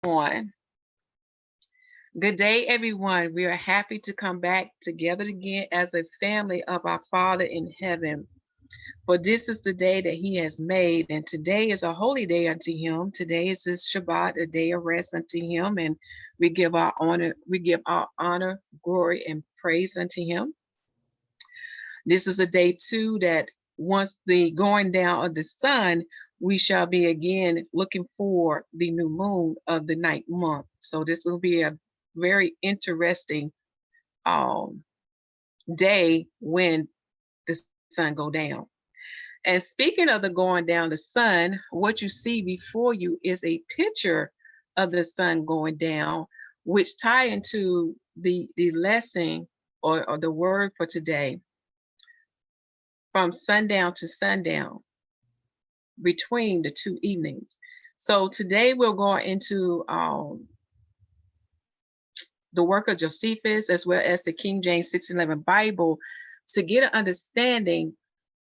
on. Good day, everyone. We are happy to come back together again as a family of our Father in heaven. For this is the day that He has made, and today is a holy day unto Him. Today is His Shabbat, a day of rest unto Him, and we give our honor, glory, and praise unto Him. This is a day too that once the going down of the sun, we shall be again looking for the new moon of the ninth month. So this will be a very interesting um, day when the sun go down. And speaking of the going down the sun, what you see before you is a picture of the sun going down, which tie into the lesson or the word for today, from sundown to sundown, between the two evenings. So today we'll go into the work of Josephus as well as the King James 611 Bible to get an understanding.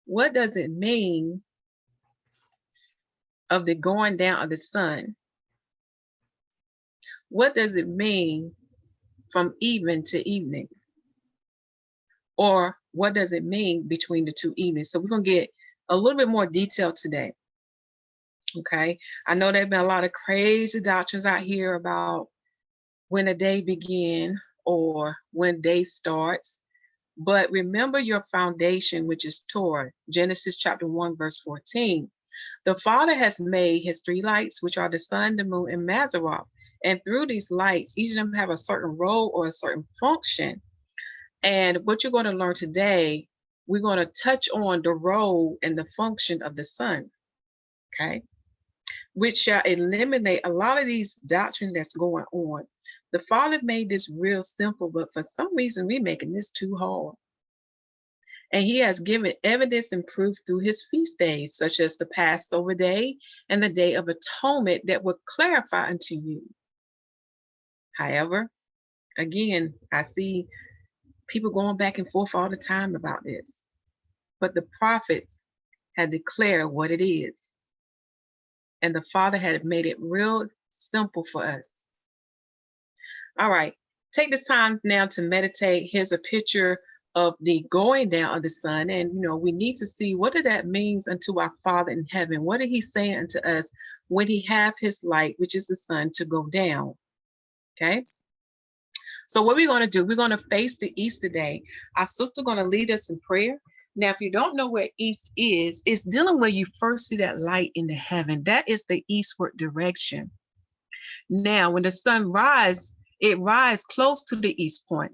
What does it mean of the going down of the sun? What does it mean from even to evening? Or what does it mean between the two evenings? So we're going to get a little bit more detail today. Okay. I know there have been a lot of crazy doctrines out here about when a day begins or when day starts. But remember your foundation, which is Torah, Genesis chapter 1, verse 14. The Father has made his three lights, which are the sun, the moon, and Mazzaroth. And through these lights, each of them have a certain role or a certain function. And what you're going to learn today, we're going to touch on the role and the function of the sun, okay? Which shall eliminate a lot of these doctrines that's going on. The Father made this real simple, but for some reason we're making this too hard. And he has given evidence and proof through his feast days, such as the Passover day and the Day of Atonement, that will clarify unto you. However, again, I see people going back and forth all the time about this. But the prophets had declared what it is. And the Father had made it real simple for us. All right, take this time now to meditate. Here's a picture of the going down of the sun. And, we need to see what did that means unto our Father in heaven. What did he say unto us when he have his light, which is the sun, to go down? Okay. So what we're going to do, we're going to face the east today. Our sister going to lead us in prayer. Now, if you don't know where east is, it's dealing where you first see that light in the heaven. That is the eastward direction. Now, when the sun rises, it rises close to the east point.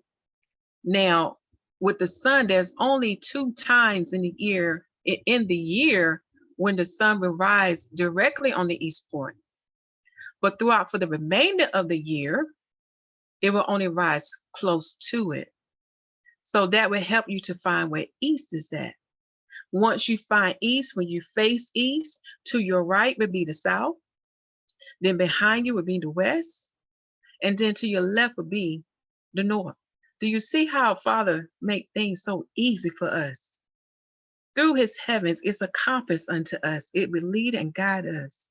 Now, with the sun, there's only 2 times in the year when the sun will rise directly on the east point. But throughout for the remainder of the year, it will only rise close to it. So that will help you to find where east is at. Once you find east, when you face east, to your right would be the south. Then behind you would be the west. And then to your left would be the north. Do you see how Father make things so easy for us? Through his heavens, it's a compass unto us. It will lead and guide us,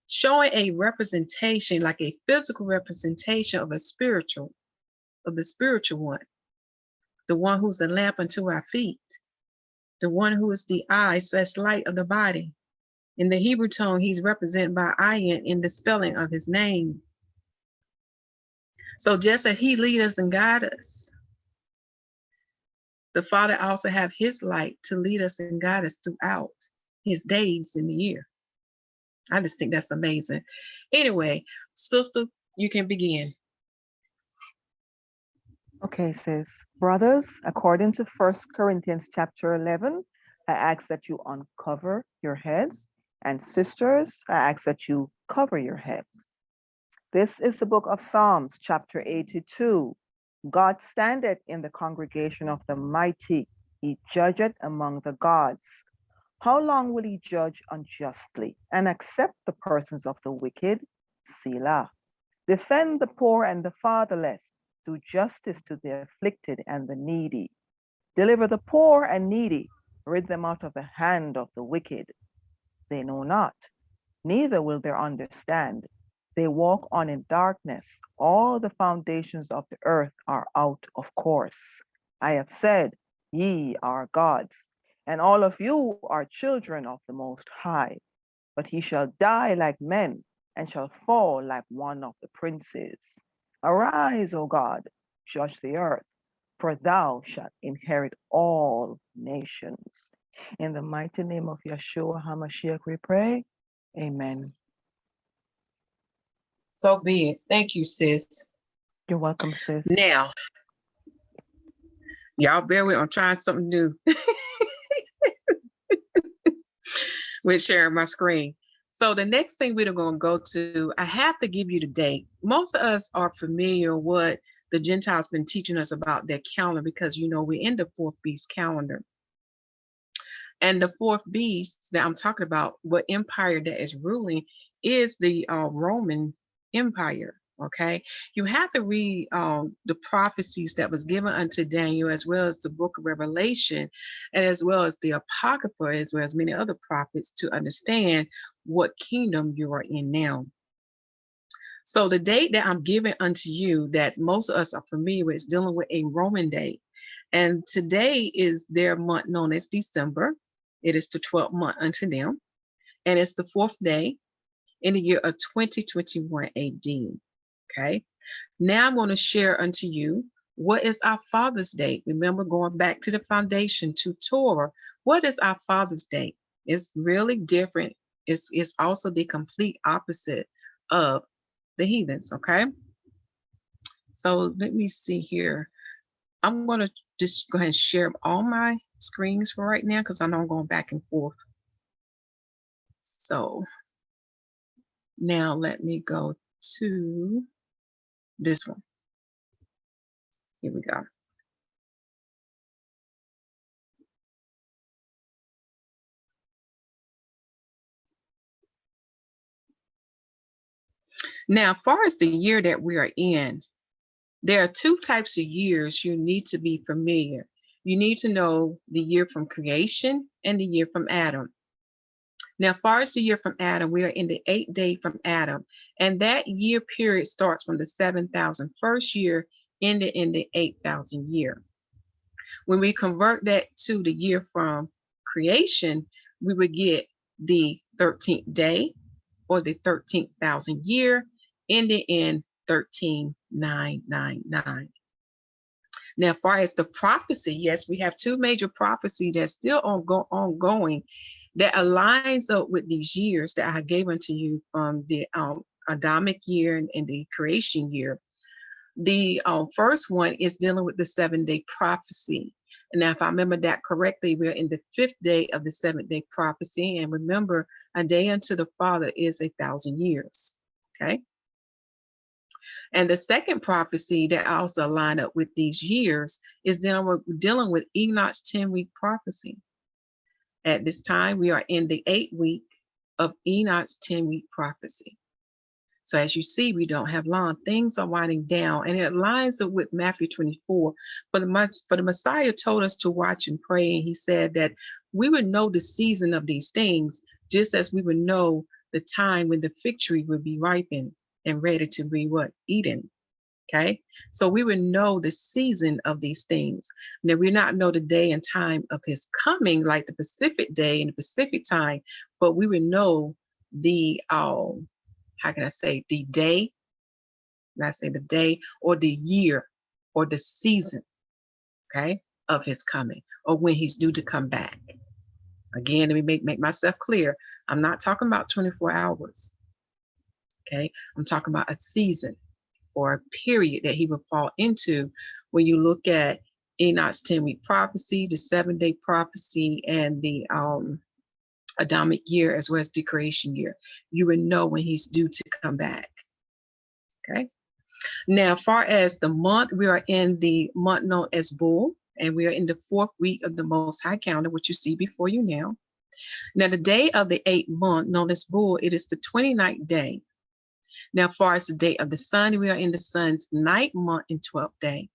showing a representation, like a physical representation of the spiritual one, the one who's the lamp unto our feet, the one who is the eye/light of the body. In the Hebrew tongue, he's represented by ayin in the spelling of his name. So just as he lead us and guide us, the Father also have his light to lead us and guide us throughout his days in the year. I just think that's amazing. Anyway, sister, you can begin. Okay, sis. Brothers, according to 1 Corinthians chapter 11, I ask that you uncover your heads. And sisters, I ask that you cover your heads. This is the book of Psalms, chapter 82. God standeth in the congregation of the mighty. He judgeth among the gods. How long will he judge unjustly and accept the persons of the wicked? Selah. Defend the poor and the fatherless. Do justice to the afflicted and the needy. Deliver the poor and needy. Rid them out of the hand of the wicked. They know not, neither will they understand. They walk on in darkness. All the foundations of the earth are out of course. I have said, ye are gods, and all of you are children of the Most High. But he shall die like men, and shall fall like one of the princes. Arise, O God, judge the earth, for thou shalt inherit all nations. In the mighty name of Yahusha HaMashiach we pray. Amen. So be it. Thank you, sis. You're welcome, sis. Now, y'all bear with me. I'm trying something new with sharing my screen. So the next thing we're going to go to, I have to give you the date. Most of us are familiar with what the Gentiles been teaching us about their calendar, because you know we're in the fourth beast calendar. And the fourth beast that I'm talking about, what empire that is ruling, is the Roman Empire. Okay, you have to read the prophecies that was given unto Daniel, as well as the book of Revelation, and as well as the Apocrypha, as well as many other prophets, to understand what kingdom you are in now. So the date that I'm giving unto you, that most of us are familiar with, is dealing with a Roman date. And today is their month known as December. It is the 12th month unto them. And it's the fourth day in the year of 2021 AD. Okay. Now I'm going to share unto you what is our Father's Day. Remember, going back to the foundation, to Torah, what is our Father's Day? It's really different. It's also the complete opposite of the heathens. Okay. So let me see here. I'm going to just go ahead and share all my screens for right now, because I know I'm going back and forth. So now let me go to this one. Here we go. Now, as far as the year that we are in, there are two types of years you need to be familiar. You need to know the year from creation and the year from Adam. Now, as far as the year from Adam, we are in the 8th day from Adam. And that year period starts from the 7,001st year, ended in the 8,000 year. When we convert that to the year from creation, we would get the 13th day, or the 13,000 year, ended in 13,999. Now, as far as the prophecy, yes, we have two major prophecies that's still ongoing, that aligns up with these years that I gave unto you from the Adamic year and the creation year. The first one is dealing with the 7-day prophecy. And now, if I remember that correctly, we're in the 5th day of the 7th-day prophecy. And remember, a day unto the Father is 1,000 years. Okay. And the second prophecy that also line up with these years is dealing with Enoch's 10-week prophecy. At this time, we are in the 8th week of Enoch's 10-week prophecy. So as you see, we don't have long. Things are winding down, and it lines up with Matthew 24. For the Messiah told us to watch and pray, and he said that we would know the season of these things, just as we would know the time when the fig tree would be ripened and ready to be eaten. Okay, so we would know the season of these things. Now, we not know the day and time of his coming, like the Pacific day and the Pacific time, but we would know the how can I say, the day, not say the day, or the year, or the season, okay, of his coming, or when he's due to come back. Again, let me make myself clear. I'm not talking about 24 hours. Okay, I'm talking about a season or a period that he will fall into when you look at Enoch's 10-week prophecy, the 7-day prophecy, and the Adamic year, as well as the creation year. You will know when he's due to come back. Okay. Now, as far as the month, we are in the month known as Bull, and we are in the 4th week of the Most High Calendar, which you see before you now. Now, the day of the 8th month, known as Bull, it is the 29th day. Now, as far as the day of the sun, we are in the sun's 9th month and 12th day.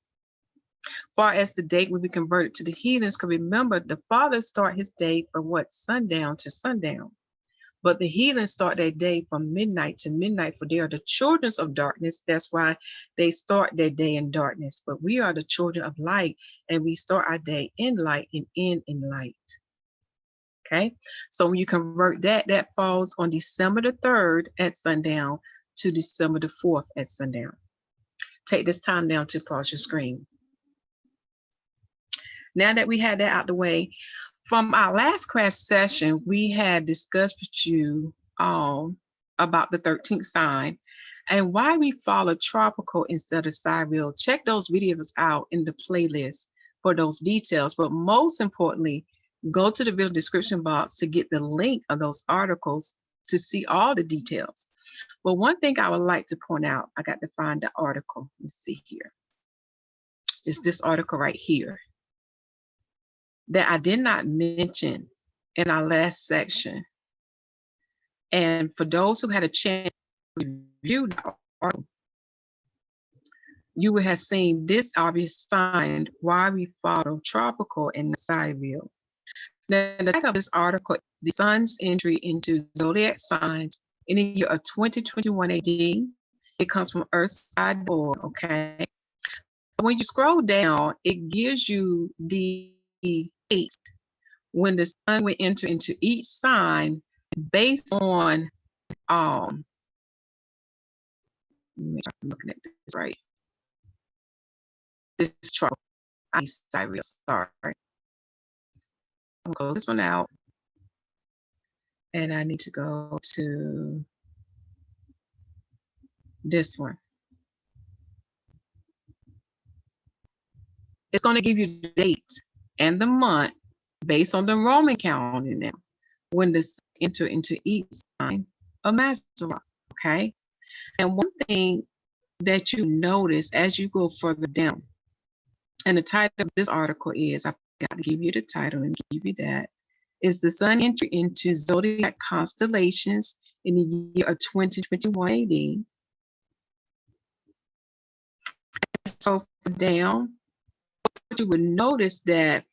Far as the date will be converted to the heathens, because remember, the Father start his day from sundown to sundown. But the heathen start their day from midnight to midnight, for they are the children of darkness. That's why they start their day in darkness. But we are the children of light, and we start our day in light and end in light. Okay, so when you convert that, that falls on December the 3rd at sundown to December the 4th at sundown. Take this time now to pause your screen. Now that we had that out the way, from our last craft session, we had discussed with you about the 13th sign and why we follow tropical instead of sidereal. Check those videos out in the playlist for those details. But most importantly, go to the video description box to get the link of those articles to see all the details. But one thing I would like to point out, I got to find the article. Let's see here. It's this article right here that I did not mention in our last section. And for those who had a chance to review the article, you would have seen this obvious sign why we follow tropical and not sidereal. Now, the title of this article is The Sun's Entry into Zodiac Signs in the year of 2021 AD. It comes from Earthside.org, okay? When you scroll down, it gives you the date when the sun will enter into each sign based on make sure I'm looking at this right. This is trouble. Sorry. I'm gonna go this one out. And I need to go to this one. It's going to give you the date and the month based on the Roman calendar now when the sun enter into each sign of Mazzaroth, okay? And one thing that you notice as you go further down, and the title of this article is, I forgot to give you the title and give you that, is the sun entry into zodiac constellations in the year of 2021 AD. So down, you would notice that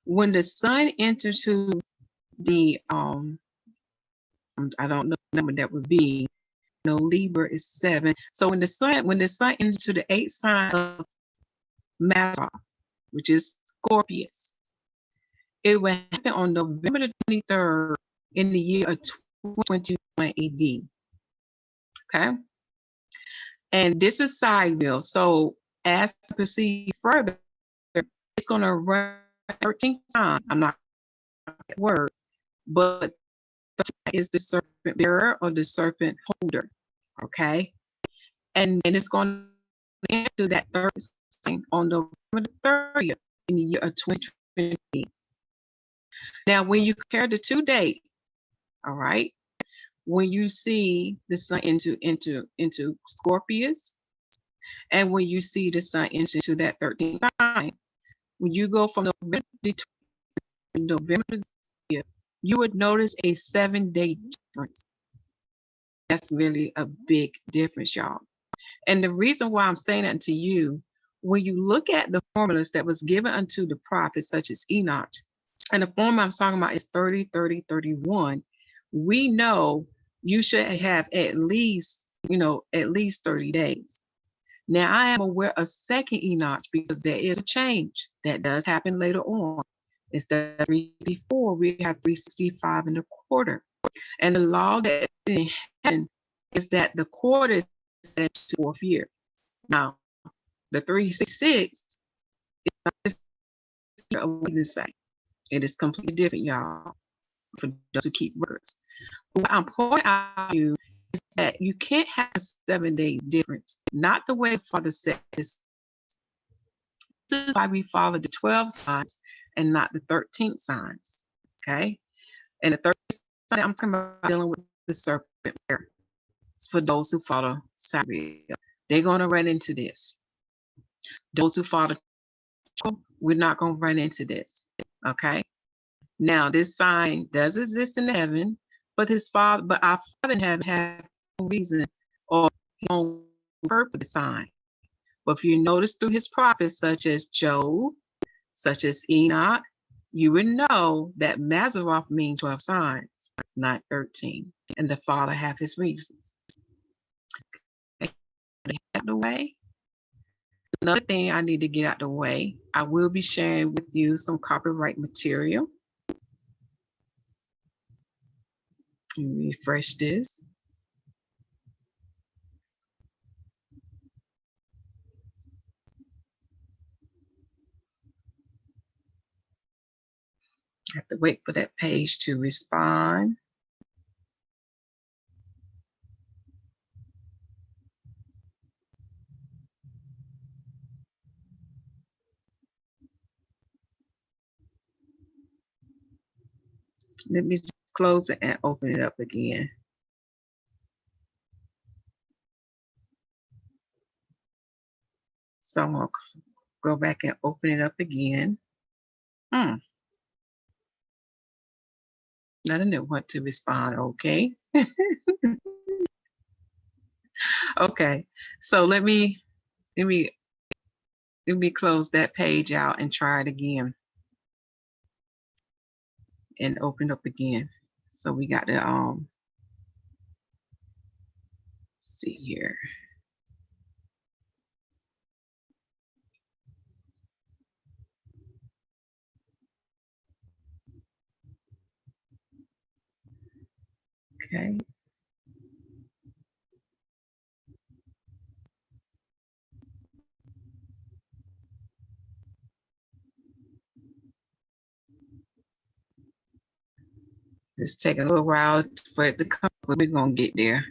when the sun enters to the I don't know the number that would be, no, Libra is 7. So when the sun enters to the 8th sign of Mazzaroth, which is Scorpius, it will happen on November the 23rd in the year of 2021 AD. Okay, and this is sidereal. So as I proceed further, it's going to run 13th sign. I'm not that word, but is the serpent bearer or the serpent holder. Okay, and it's going to enter that third sign on November the 30th in the year of 2020. Now, when you compare the two dates, all right, when you see the sun into Scorpius, and when you see the sun into that 13th sign, when you go from November to November, you would notice a 7-day difference. That's really a big difference, y'all. And the reason why I'm saying that to you, when you look at the formulas that was given unto the prophets, such as Enoch, and the formula I'm talking about is 30, 30, 31, we know you should have at least 30 days. Now, I am aware of second Enoch because there is a change that does happen later on. Instead of 364, we have 365 and a quarter. And the law that in heaven is that the quarter is the 4th year. Now, the 366 is not the same. It is completely different, y'all, for those who keep records. What I'm pointing out to you is that you can't have a 7-day difference. Not the way the Father said this. This is why we follow the 12 signs and not the 13th signs. Okay? And the 13th sign I'm talking about dealing with the serpent bearer. It's for those who follow sidereal. They're going to run into this. Those who follow, we're not going to run into this. Okay? Now, this sign does exist in heaven, but our Father in heaven have no reason or no purpose for the sign. But if you notice through his prophets, such as Job, such as Enoch, you would know that Mazzaroth means 12 signs. not 13. And the Father have his reasons. Okay. Out the way. Another thing I need to get out the way, I will be sharing with you some copyright material. Let me refresh this. I have to wait for that page to respond. Let me just close it and open it up again. So I'm going to go back and open it up again. I didn't want to respond, okay? Okay, so let me close that page out and try it again. And open up again. So we got to see here. Okay. It's taking a little while for it to come, but we're gonna get there.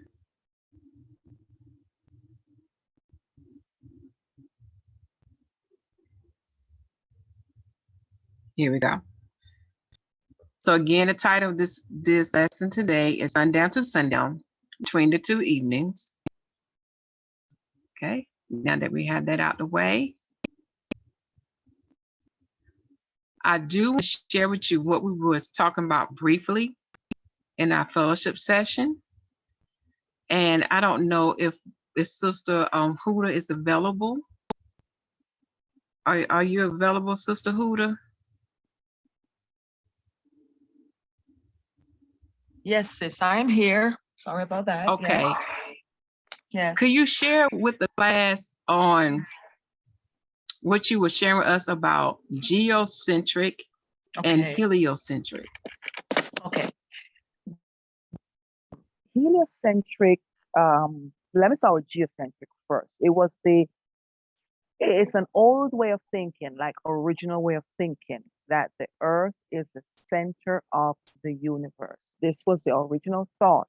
Here we go. So again, the title of this lesson today is Sundown to Sundown, between the two evenings. Okay, now that we have that out the way, I do want to share with you what we was talking about briefly in our fellowship session. And I don't know if Sister Huda is available. Are you available, Sister Huda? Yes, sis, I'm here. Sorry about that. Okay. Yes. Yes. Could you share with the class on what you were sharing with us about geocentric and heliocentric? Okay. Heliocentric, let me start with geocentric first. It's an old way of thinking, like original way of thinking, that the earth is the center of the universe. This was the original thought.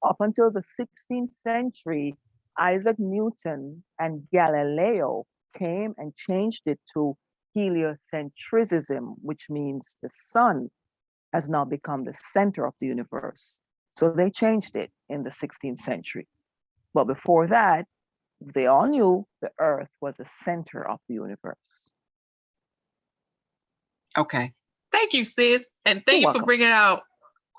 Up until the 16th century, Isaac Newton and Galileo came and changed it to heliocentrism, which means the sun has now become the center of the universe. So they changed it in the 16th century. But before that, they all knew the earth was the center of the universe. Okay. Thank you, sis. And thank you for bringing out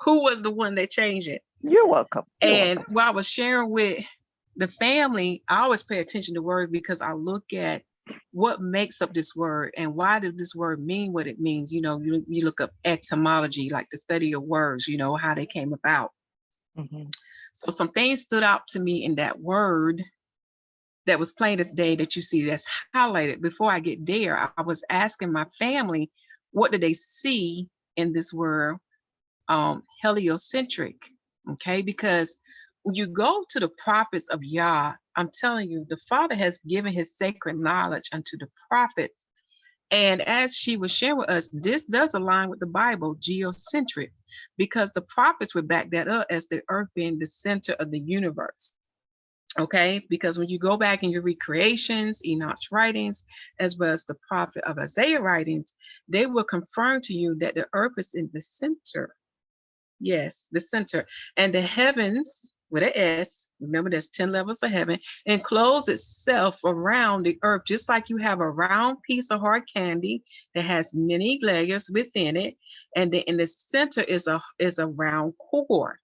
who was the one that changed it. You're welcome. And while I was sharing with the family, I always pay attention to words because I look at what makes up this word and why did this word mean what it means. You know, you look up etymology, like the study of words, you know, how they came about. Mm-hmm. So some things stood out to me in that word that was plain as day that you see that's highlighted. Before I get there, I was asking my family, what did they see in this word, heliocentric? Okay, because when you go to the prophets of Yah, I'm telling you, the Father has given his sacred knowledge unto the prophets. And as she was sharing with us, this does align with the Bible, geocentric, because the prophets would back that up as the earth being the center of the universe. Okay, because when you go back and you read creations, Enoch's writings, as well as the prophet of Isaiah writings, they will confirm to you that the earth is in the center. Yes, the center. And the heavens, with an S, remember there's 10 levels of heaven, enclose itself around the earth, just like you have a round piece of hard candy that has many layers within it. And then in the center is a round core.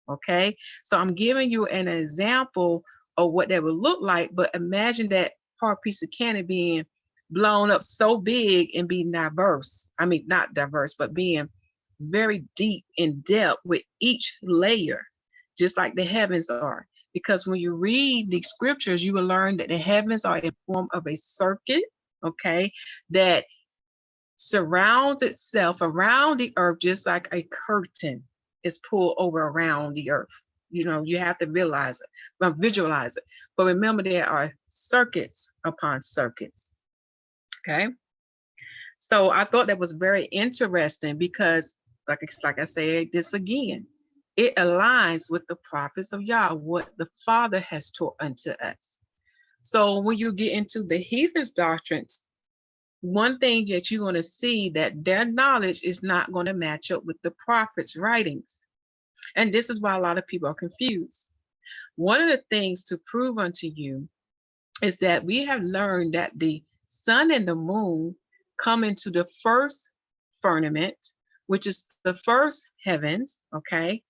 Okay, so I'm giving you an example of what that would look like, but imagine that hard piece of candy being blown up so big and being diverse. I mean, not diverse, but being very deep in depth with each layer, just like the heavens are. Because when you read the scriptures, you will learn that the heavens are in form of a circuit, okay, that surrounds itself around the earth, just like a curtain is pulled over around the earth. You know, you have to realize it, visualize it. But remember, there are circuits upon circuits. Okay. So I thought that was very interesting because, like I said, this again, it aligns with the prophets of Yah, what the Father has taught unto us. So when you get into the heathens' doctrines, one thing that you're going to see that their knowledge is not going to match up with the prophets' writings. And this is why a lot of people are confused. One of the things to prove unto you is that we have learned that the sun and the moon come into the first firmament, which is the first heavens, okay?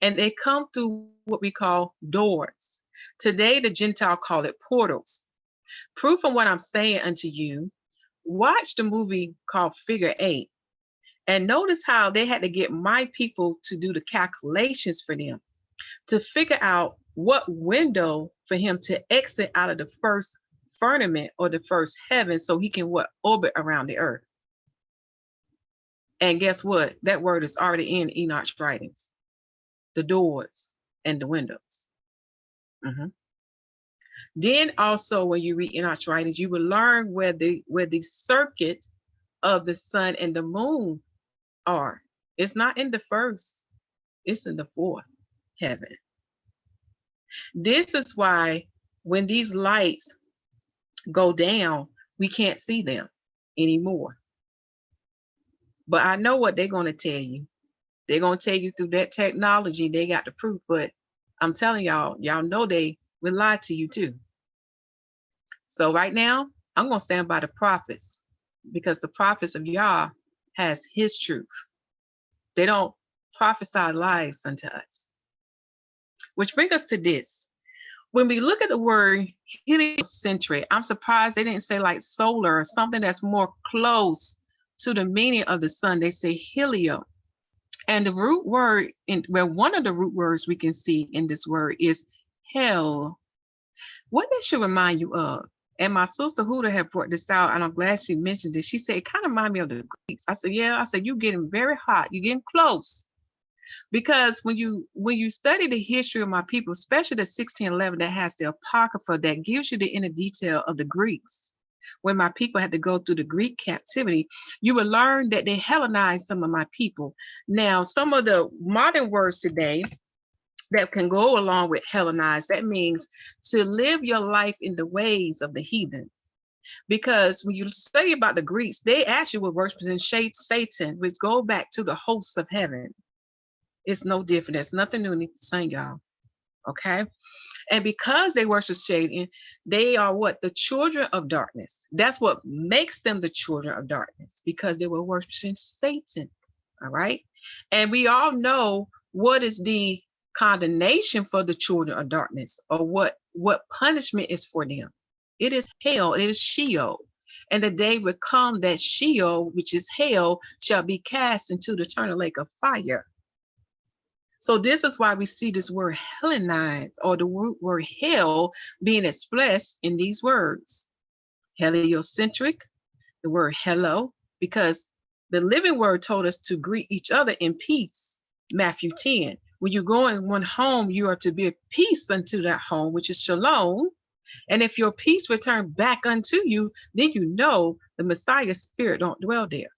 And they come through what we call doors. Today, the Gentile call it portals. Proof of what I'm saying unto you, watch the movie called Figure 8 and notice how they had to get my people to do the calculations for them to figure out what window for him to exit out of the first firmament or the first heaven so he can orbit around the earth. And guess what? That word is already in Enoch's writings, the doors and the windows. Then also when you read Enoch's writings, you will learn where the circuit of the sun and the moon are. It's not in the first, it's in the fourth heaven. This is why when these lights go down, we can't see them anymore. But I know what they're going to tell you. They're going to tell you through that technology, they got the proof. But I'm telling y'all, y'all know they will lie to you too. So right now, I'm going to stand by the prophets because the prophets of Yah has his truth. They don't prophesy lies unto us. Which brings us to this. When we look at the word heliocentric, I'm surprised they didn't say like solar or something that's more close to the meaning of the sun. They say helio. And the root word, one of the root words we can see in this word is hell. What that should remind you of? And my sister Huda had brought this out, and I'm glad she mentioned it. She said, it kind of reminds me of the Greeks. I said, yeah. I said, you're getting very hot. You're getting close. Because when you study the history of my people, especially the 1611 that has the Apocrypha that gives you the inner detail of the Greeks, when my people had to go through the Greek captivity, you will learn that they Hellenized some of my people. Now, some of the modern words today that can go along with Hellenized, that means to live your life in the ways of the heathens. Because when you study about the Greeks, they actually were worshiping Satan, which go back to the hosts of heaven. It's no different. There's nothing new in the sun, y'all. Okay? And because they worship Satan, they are what? The children of darkness. That's what makes them the children of darkness, because they were worshiping Satan. All right? And we all know what is the condemnation for the children of darkness, or what punishment is for them. It is hell. It is Sheol. And the day will come that Sheol, which is hell, shall be cast into the eternal lake of fire. So this is why we see this word Hellenized, or the word hell, being expressed in these words. Heliocentric, the word hello, because the living word told us to greet each other in peace. Matthew 10. When you go in one home, you are to be at peace unto that home, which is Shalom. And if your peace return back unto you, then you know the Messiah's spirit don't dwell there.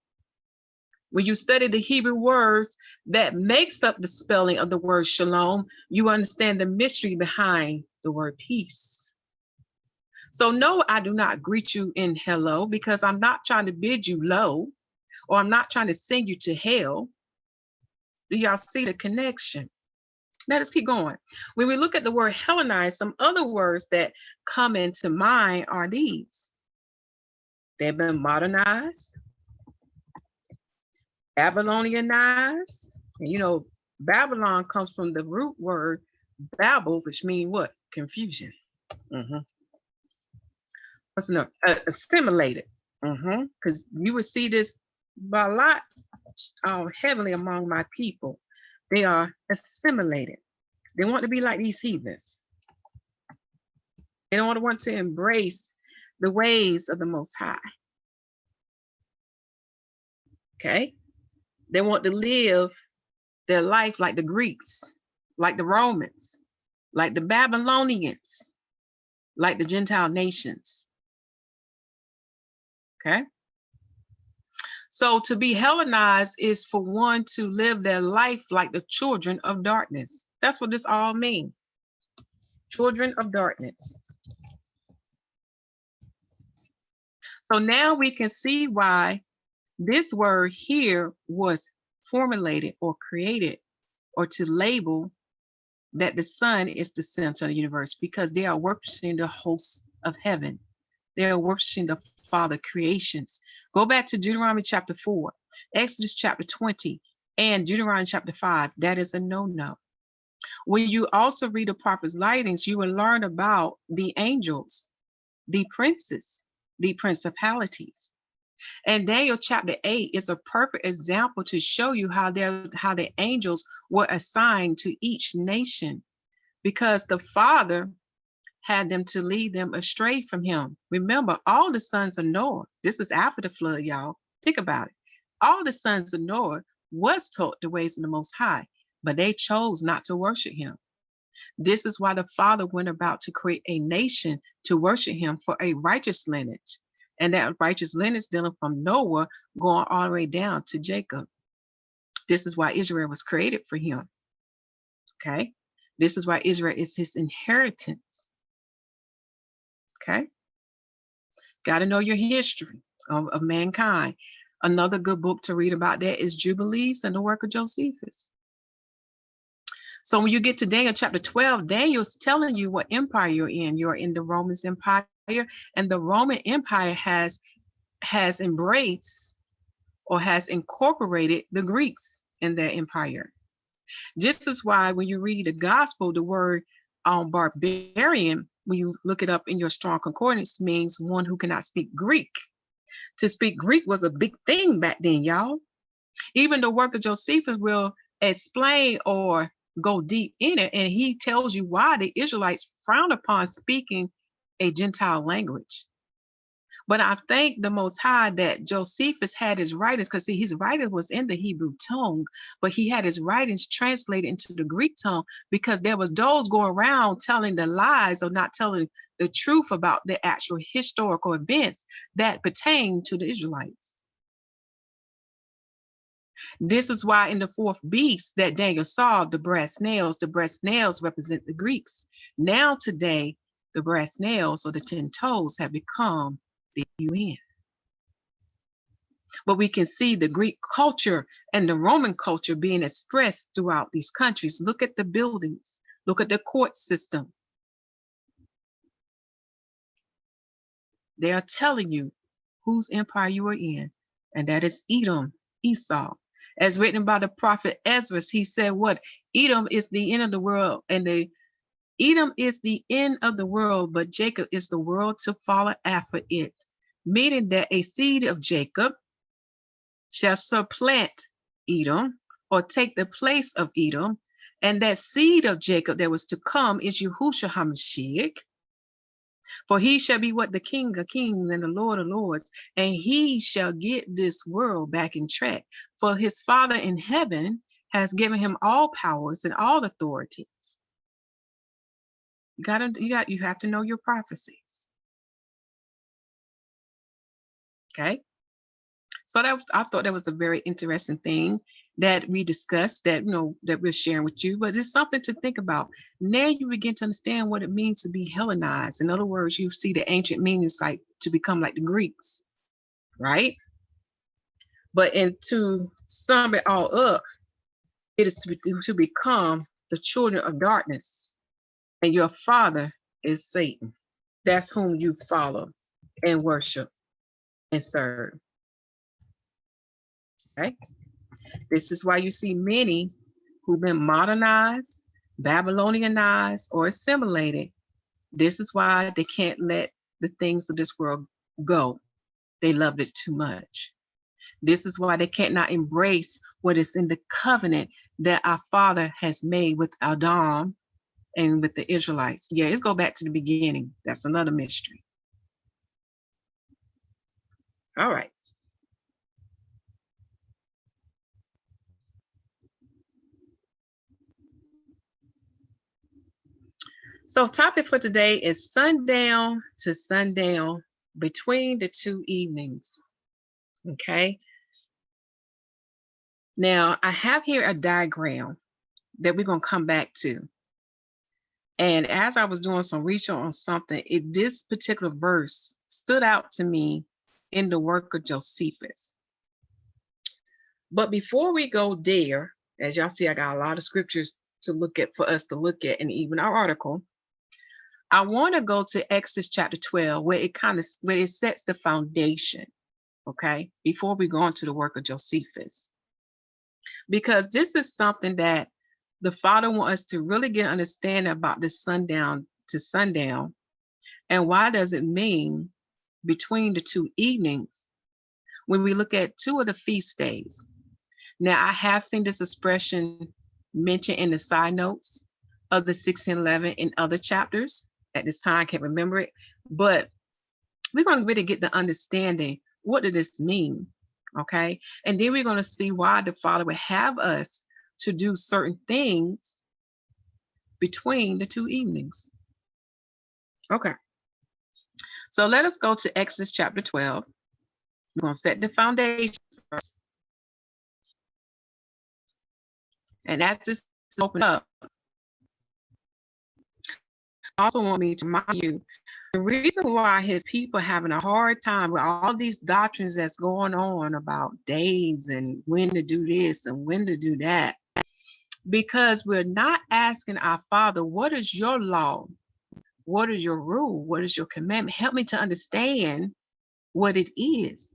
When you study the Hebrew words that makes up the spelling of the word shalom, you understand the mystery behind the word peace. So no, I do not greet you in hello, because I'm not trying to bid you low, or I'm not trying to send you to hell. Do y'all see the connection? Let us keep going. When we look at the word Hellenized, some other words that come into mind are these. They've been modernized, Babylonianized. And you know, Babylon comes from the root word Babel, which means what? Confusion. What's enough? Assimilated. Because you would see this by a lot heavily among my people. They are assimilated. They want to be like these heathens. They don't want to embrace the ways of the Most High. Okay? They want to live their life like the Greeks, like the Romans, like the Babylonians, like the Gentile nations. Okay? So to be Hellenized is for one to live their life like the children of darkness. That's what this all means. Children of darkness. So now we can see why this word here was formulated or created, or to label that the sun is the center of the universe, because they are worshiping the hosts of heaven. They are worshiping the Father creations. Go back to Deuteronomy chapter 4, Exodus chapter 20, and Deuteronomy chapter 5. That is a no-no. When you also read the prophet's writings, you will learn about the angels, the princes, the principalities. And Daniel chapter 8 is a perfect example to show you how the angels were assigned to each nation, because the Father had them to lead them astray from him. Remember, all the sons of Noah, this is after the flood, y'all. Think about it. All the sons of Noah was taught the ways of the Most High, but they chose not to worship him. This is why the Father went about to create a nation to worship him for a righteous lineage. And that righteous lineage dealing from Noah going all the way down to Jacob. This is why Israel was created for him. Okay? This is why Israel is his inheritance. Okay? Got to know your history of mankind. Another good book to read about that is Jubilees and the work of Josephus. So when you get to Daniel chapter 12, Daniel's telling you what empire you're in. You're in the Roman Empire, and the Roman Empire has embraced or has incorporated the Greeks in their empire. This is why when you read the gospel, the word barbarian, when you look it up in your Strong Concordance, means one who cannot speak Greek. To speak Greek was a big thing back then, y'all. Even the work of Josephus will explain or go deep in it, and he tells you why the Israelites frowned upon speaking a Gentile language. But I thank the Most High that Josephus had his writings, because see, his writing was in the Hebrew tongue, but he had his writings translated into the Greek tongue, because there was those going around telling the lies or not telling the truth about the actual historical events that pertain to the Israelites. This is why in the fourth beast that Daniel saw, the brass nails represent the Greeks. Now today, the brass nails or the 10 toes have become the UN. But we can see the Greek culture and the Roman culture being expressed throughout these countries. Look at the buildings. Look at the court system. They are telling you whose empire you are in, and that is Edom, Esau. As written by the prophet Ezra, he said what? Edom is the end of the world, and Edom is the end of the world, but Jacob is the world to follow after it. Meaning that a seed of Jacob shall supplant Edom, or take the place of Edom, and that seed of Jacob that was to come is Yahusha HaMashiach. For he shall be what? The King of kings and the Lord of lords, and he shall get this world back in track. For his Father in heaven has given him all powers and all authorities. You have to know your prophecies. Okay. So I thought that was a very interesting thing that we discussed, that that we're sharing with you, but it's something to think about. Now you begin to understand what it means to be Hellenized. In other words, you see the ancient meanings like to become like the Greeks, right? But to sum it all up, it is to become the children of darkness, and your father is Satan. That's whom you follow and worship and serve. Okay? This is why you see many who've been modernized, Babylonianized, or assimilated. This is why they can't let the things of this world go. They loved it too much. This is why they cannot embrace what is in the covenant that our Father has made with Adam and with the Israelites. Yeah, let's go back to the beginning. That's another mystery. All right. So topic for today is sundown to sundown, between the two evenings. Okay. Now I have here a diagram that we're going to come back to. And as I was doing some research on something, this particular verse stood out to me in the work of Josephus. But before we go there, as y'all see, I got a lot of scriptures to look at for us to look at, and even our article. I want to go to Exodus chapter 12, where it sets the foundation, okay, before we go into the work of Josephus. Because this is something that the Father wants us to really get an understanding about the sundown to sundown, and why does it mean between the two evenings when we look at two of the feast days. Now, I have seen this expression mentioned in the side notes of the 1611 in other chapters. At this time, I can't remember it, but we're going to really get the understanding, what did this mean? Okay. And then we're going to see why the Father would have us to do certain things between the two evenings. Okay. So let us go to Exodus chapter 12. We're going to set the foundation first. And as this open up, I also want me to remind you, the reason why his people are having a hard time with all these doctrines that's going on about days and when to do this and when to do that, because we're not asking our Father, what is your law? What is your rule? What is your commandment? Help me to understand what it is.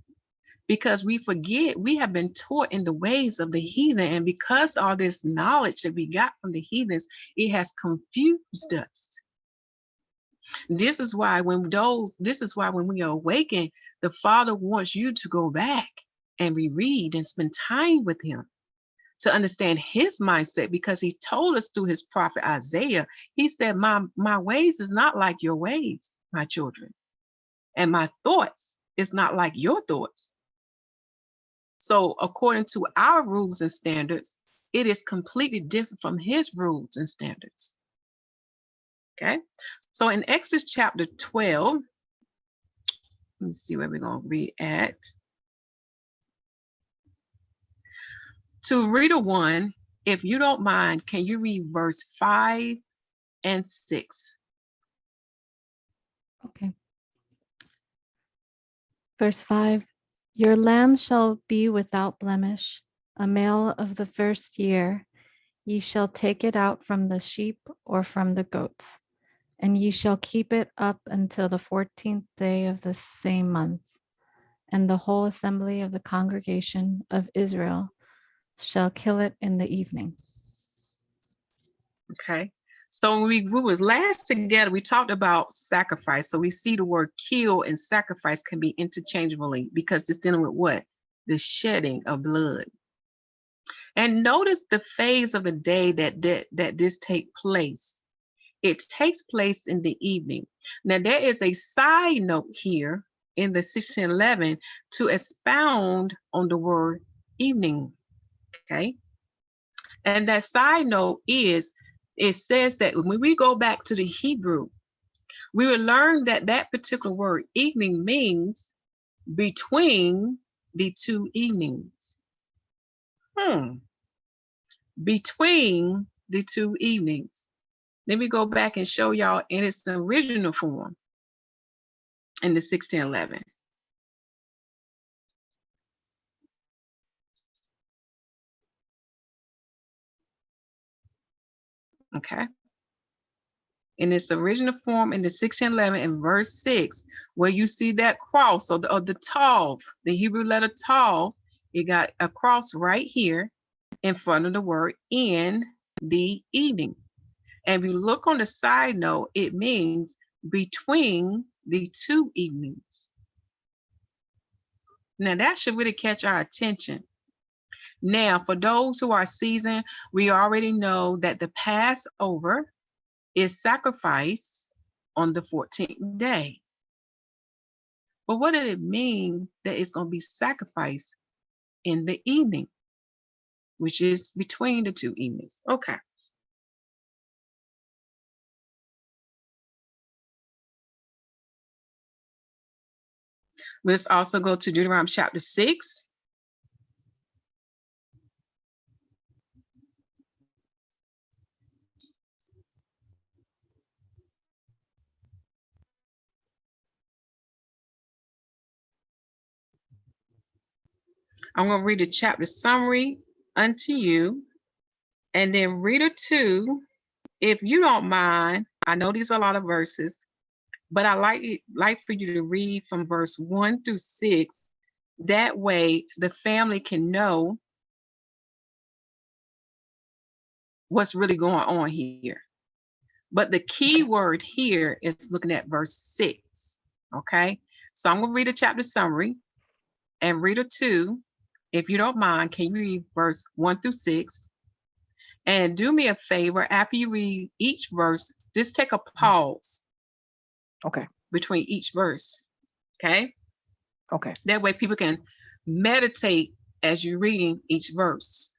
Because we forget, we have been taught in the ways of the heathen, and because all this knowledge that we got from the heathens, it has confused us. This is why when we are awakened, the Father wants you to go back and reread and spend time with him to understand his mindset, because he told us through his prophet Isaiah, he said, my ways is not like your ways, my children, and my thoughts is not like your thoughts. So according to our rules and standards, it is completely different from his rules and standards. Okay. So in Exodus chapter 12, let me see where we're going to read at. To reader one, if you don't mind, can you read verse 5 and 6? Okay. Verse 5, your lamb shall be without blemish, a male of the first year. Ye shall take it out from the sheep or from the goats, and ye shall keep it up until the 14th day of the same month. And the whole assembly of the congregation of Israel shall kill it in the evening. Okay. So when we was last together, we talked about sacrifice. So we see the word kill and sacrifice can be interchangeably, because it's dealing with what? The shedding of blood. And notice the phase of the day that this take place. It takes place in the evening. Now there is a side note here in the 1611 to expound on the word evening. Okay. And that side note is, it says that when we go back to the Hebrew, we will learn that that particular word evening means between the two evenings. Between the two evenings. Let me go back and show y'all in its original form in the 1611. Okay. In its original form in the 1611 in verse 6, where you see that cross or the tav, the Hebrew letter tav, it got a cross right here in front of the word in the evening. And if you look on the side note, it means between the two evenings. Now that should really catch our attention. Now, for those who are seasoned, we already know that the Passover is sacrificed on the 14th day. But what did it mean that it's going to be sacrificed in the evening, which is between the two evenings? Okay. Let's also go to Deuteronomy chapter 6. I'm going to read a chapter summary unto you. And then reader 2, if you don't mind, I know these are a lot of verses, but I like for you to read from verse 1 through 6. That way the family can know what's really going on here. But the key word here is looking at verse 6. Okay, so I'm going to read a chapter summary, and reader 2, if you don't mind, can you read verse 1 through 6? And do me a favor, after you read each verse, just take a pause. Okay. Between each verse. Okay. Okay. That way people can meditate as you're reading each verse.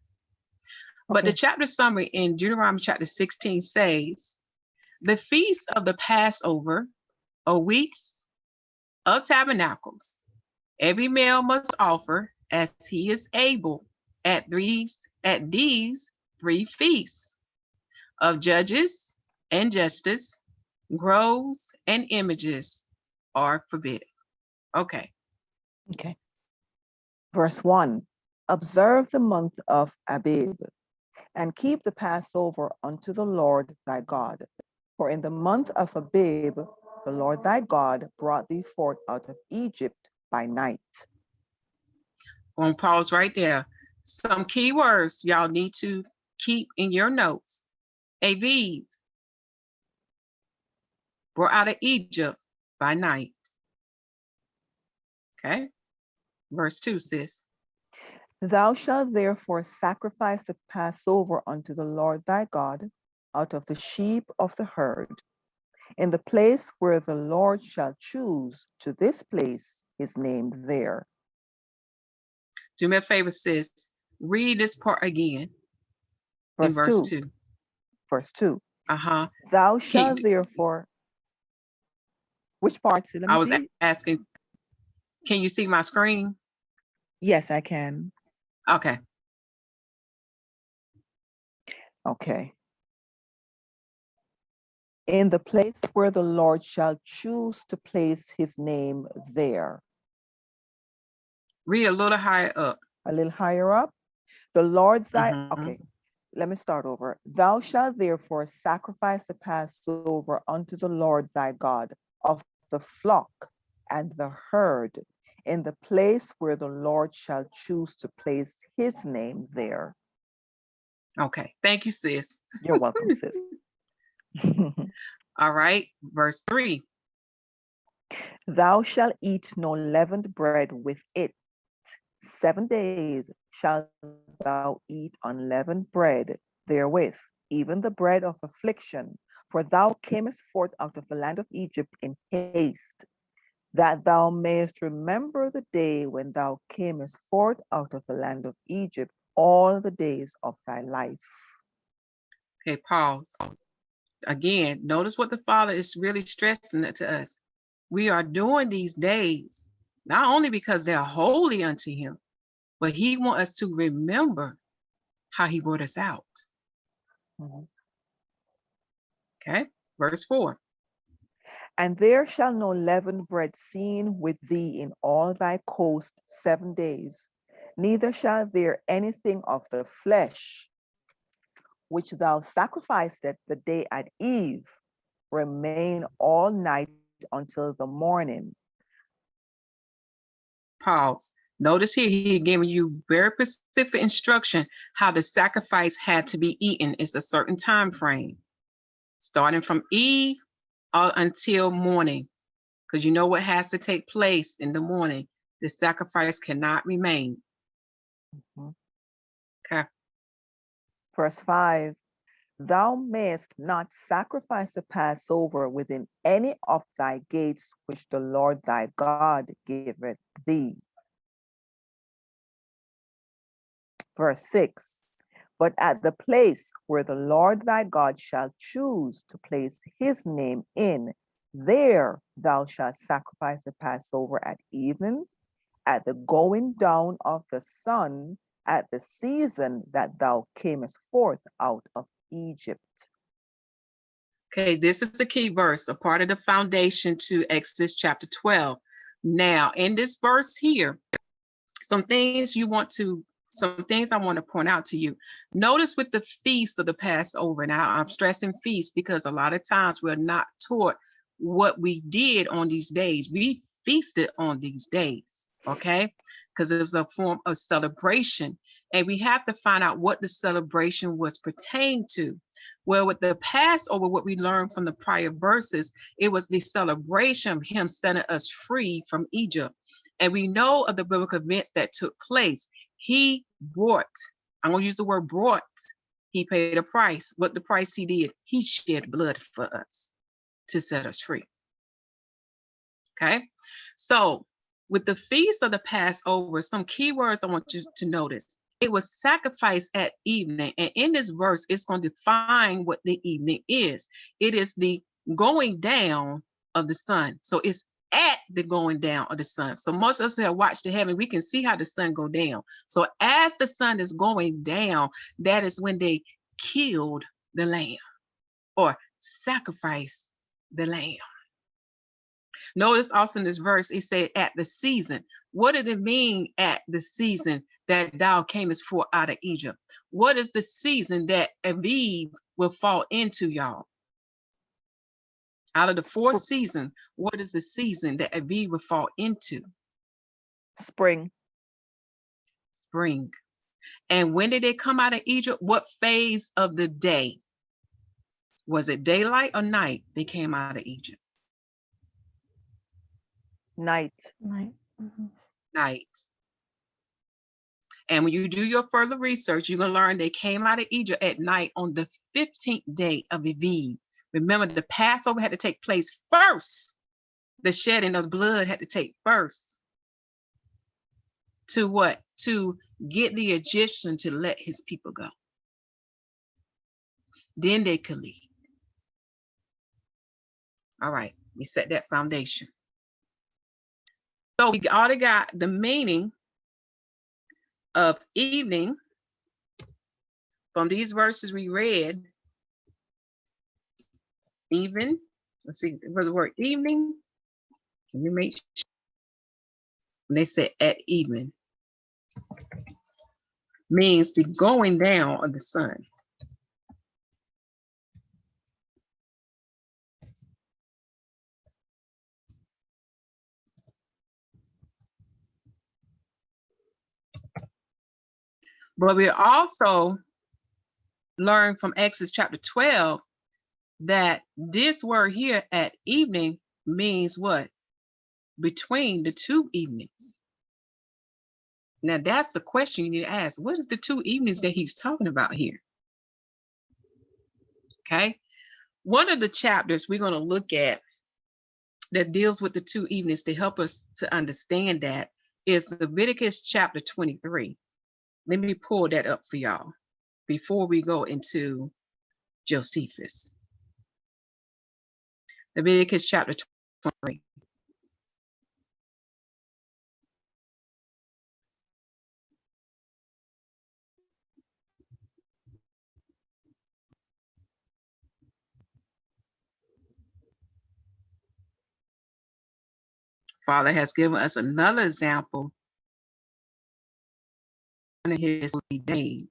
But Okay. the chapter summary in Deuteronomy chapter 16 says, the feast of the Passover, or weeks of tabernacles, every male must offer as he is able at these 3 feasts of judges and justice, groves and images are forbidden. Okay. Okay. Verse 1, observe the month of Abib, and keep the Passover unto the Lord thy God. For in the month of Abib, the Lord thy God brought thee forth out of Egypt by night. I'm gonna pause right there. Some key words y'all need to keep in your notes. Abib, brought out of Egypt by night. Okay. Verse 2, sis. Thou shalt therefore sacrifice the Passover unto the Lord thy God out of the sheep of the herd, in the place where the Lord shall choose. To this place is named there. Do me a favor, sis. Read this part again in Verse verse 2. 2. Verse 2. Uh-huh. Thou shalt therefore, which part? Let me I was see. asking, can you see my screen? Yes, I can. Okay. Okay. In the place where the Lord shall choose to place his name there. Read a little higher up. A little higher up. The Lord thy, Mhm. okay, let me start over. Thou shalt therefore sacrifice the Passover unto the Lord thy God of the flock and the herd, in the place where the Lord shall choose to place his name there. Okay. Thank you, sis. You're welcome, sis. All right. Verse 3. Thou shalt eat no leavened bread with it. 7 days shalt thou eat unleavened bread therewith, even the bread of affliction. For thou camest forth out of the land of Egypt in haste, that thou mayest remember the day when thou camest forth out of the land of Egypt all the days of thy life. Okay, pause. Again, notice what the Father is really stressing to us. We are doing these days, not only because they are holy unto him, but he wants us to remember how he brought us out. Mhm. Okay, verse 4. And there shall no leavened bread seen with thee in all thy coast 7 days, neither shall there anything of the flesh which thou sacrificest the day at eve remain all night until the morning. Pause. Notice here he giving you very specific instruction how the sacrifice had to be eaten. It's a certain time frame, starting from eve until morning, because you know what has to take place in the morning. The sacrifice cannot remain. Mhm. Okay. Verse 5, thou mayest not sacrifice the Passover within any of thy gates which the Lord thy God giveth thee. Verse 6, but at the place where the Lord thy God shall choose to place his name in, there thou shalt sacrifice the Passover at evening, at the going down of the sun, at the season that thou camest forth out of Egypt. Okay, this is the key verse, a part of the foundation to Exodus chapter 12. Now, in this verse here, some things I want to point out to you. Notice with the feast of the Passover. Now, I'm stressing feast because a lot of times we're not taught what we did on these days. We feasted on these days, okay? Because it was a form of celebration. And we have to find out what the celebration was pertained to. Well, with the Passover, what we learned from the prior verses, it was the celebration of him setting us free from Egypt. And we know of the biblical events that took place. He brought, I'm going to use the word brought, he paid a price. What the price he did, he shed blood for us to set us free. Okay, so with the feast of the Passover, some key words I want you to notice. It was sacrificed at evening. And in this verse, it's going to define what the evening is. It is the going down of the sun. So it's at the going down of the sun. So most of us who have watched the heaven, we can see how the sun go down. So as the sun is going down, that is when they killed the lamb or sacrificed the lamb. Notice also in this verse, it said at the season. What did it mean at the season that thou camest forth out of Egypt? What is the season that Aviv will fall into, y'all? Out of the four seasons, what is the season that Aviv will fall into? Spring. Spring. And when did they come out of Egypt? What phase of the day? Was it daylight or night they came out of Egypt? Night. Night. Mhm. Night. And when you do your further research, you're going to learn they came out of Egypt at night on the 15th day of Aviv. Remember, the Passover had to take place first. The shedding of blood had to take first. To what? To get the Egyptian to let his people go. Then they could leave. All right, we set that foundation. So we already got the meaning of evening from these verses we read. Even, let's see, was the word evening? Let me make sure. When they say at evening, means the going down of the sun. But we also learn from Exodus chapter 12 that this word here at evening means what? Between the two evenings. Now that's the question you need to ask. What is the two evenings that he's talking about here? Okay. One of the chapters we're going to look at that deals with the two evenings to help us to understand that is Leviticus chapter 23. Let me pull that up for y'all before we go into Josephus. Leviticus chapter 23. Father has given us another example in his days.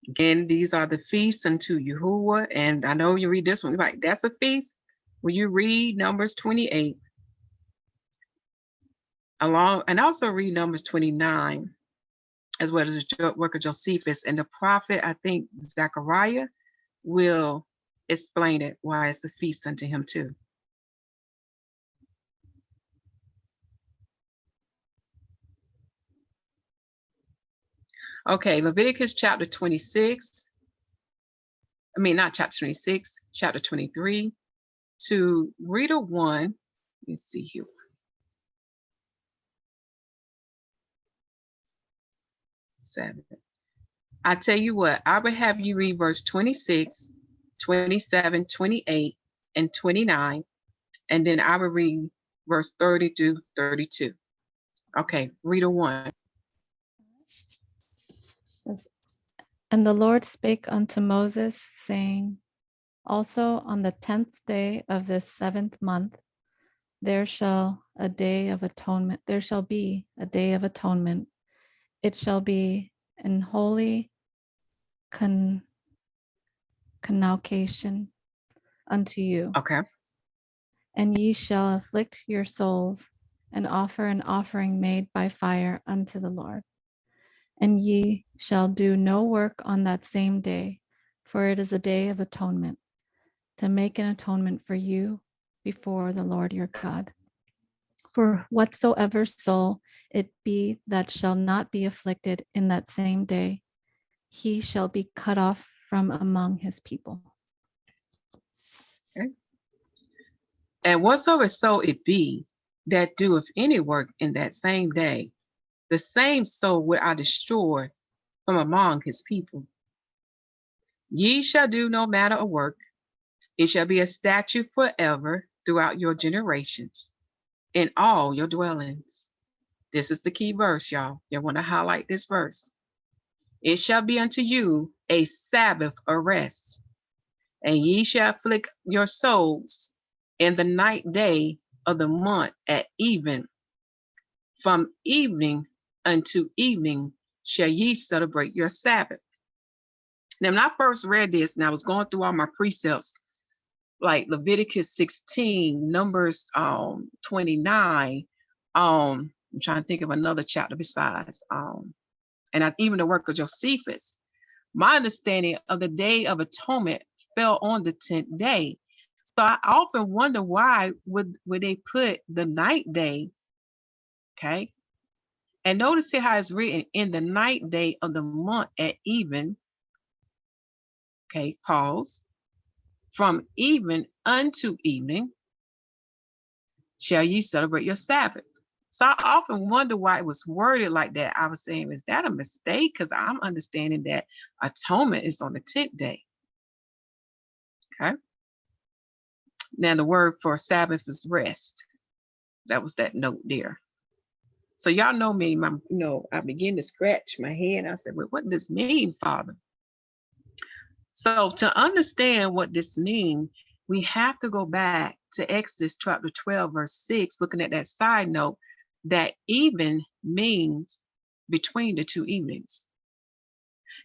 Again, these are the feasts unto Yahuwah. And I know you read this one, you're like, that's a feast. When you read Numbers 28, along, and also read Numbers 29, as well as the work of Josephus. And the prophet, I think Zechariah, will explain it, why it's a feast unto him too. Okay, Leviticus chapter 26. I mean, not chapter 26, chapter 23. To reader 1, let's see here. Seven. I tell you what, I will have you read verse 26, 27, 28, and 29, and then I will read verse 30 to 32. Okay, reader 1. And the Lord spake unto Moses, saying, Also on the 10th day of this 7th month, there shall be a day of atonement. It shall be an holy convocation unto you. Okay. And ye shall afflict your souls and offer an offering made by fire unto the Lord. And ye shall do no work on that same day, for it is a day of atonement, to make an atonement for you before the Lord your God. For whatsoever soul it be that shall not be afflicted in that same day, he shall be cut off from among his people. Okay. And whatsoever soul it be that doeth any work in that same day, the same soul will I destroy from among his people. Ye shall do no manner of work. It shall be a statute forever throughout your generations, in all your dwellings. This is the key verse, y'all. You want to highlight this verse. It shall be unto you a Sabbath of rest, and ye shall afflict your souls in the night day of the month at even. From evening unto evening shall ye celebrate your Sabbath. Now, when I first read this, and I was going through all my precepts, like Leviticus 16, Numbers 29, I'm trying to think of another chapter besides, and even the work of Josephus. My understanding of the Day of Atonement fell on the 10th day. So I often wonder why would they put the night day, okay? And notice here how it's written, in the night day of the month at even, okay, pause. From even unto evening shall ye celebrate your Sabbath. So I often wonder why it was worded like that. I was saying, is that a mistake? Because I'm understanding that atonement is on the 10th day. Okay. Now the word for Sabbath is rest. That was that note there. So y'all know me, I begin to scratch my head. I said, well, what does this mean, Father? So to understand what this means, we have to go back to Exodus chapter 12, verse 6, looking at that side note, that even means between the two evenings.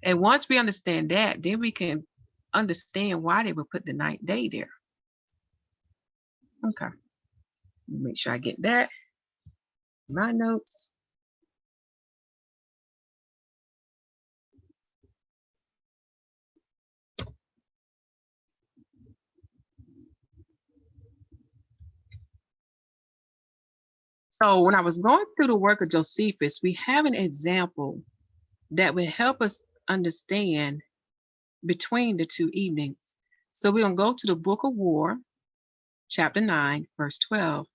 And once we understand that, then we can understand why they would put the night day there. Okay. Make sure I get that. My notes. So when I was going through the work of Josephus, we have an example that will help us understand between the two evenings. So we're going to go to the book of War, chapter 9, verse 12.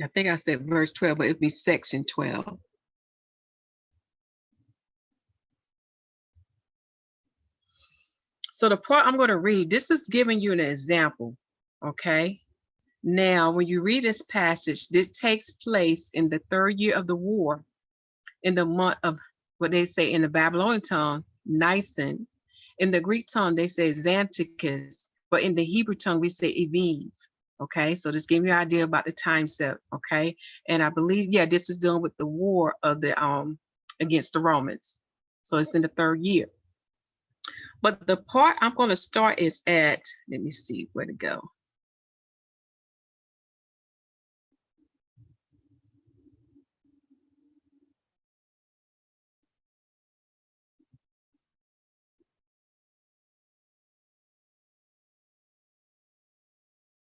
I think I said verse 12, but it'd be section 12. So the part I'm going to read, this is giving you an example, okay? Now, when you read this passage, this takes place in the 3rd year of the war, in the month of what they say in the Babylonian tongue, Nisan, In the Greek tongue, they say Xanticus, but in the Hebrew tongue, we say Eviv. Okay, so just give you an idea about the time set. Okay, and I believe, yeah, this is dealing with the war of the against the Romans. So it's in the 3rd year. But the part I'm going to start is at, let me see where to go.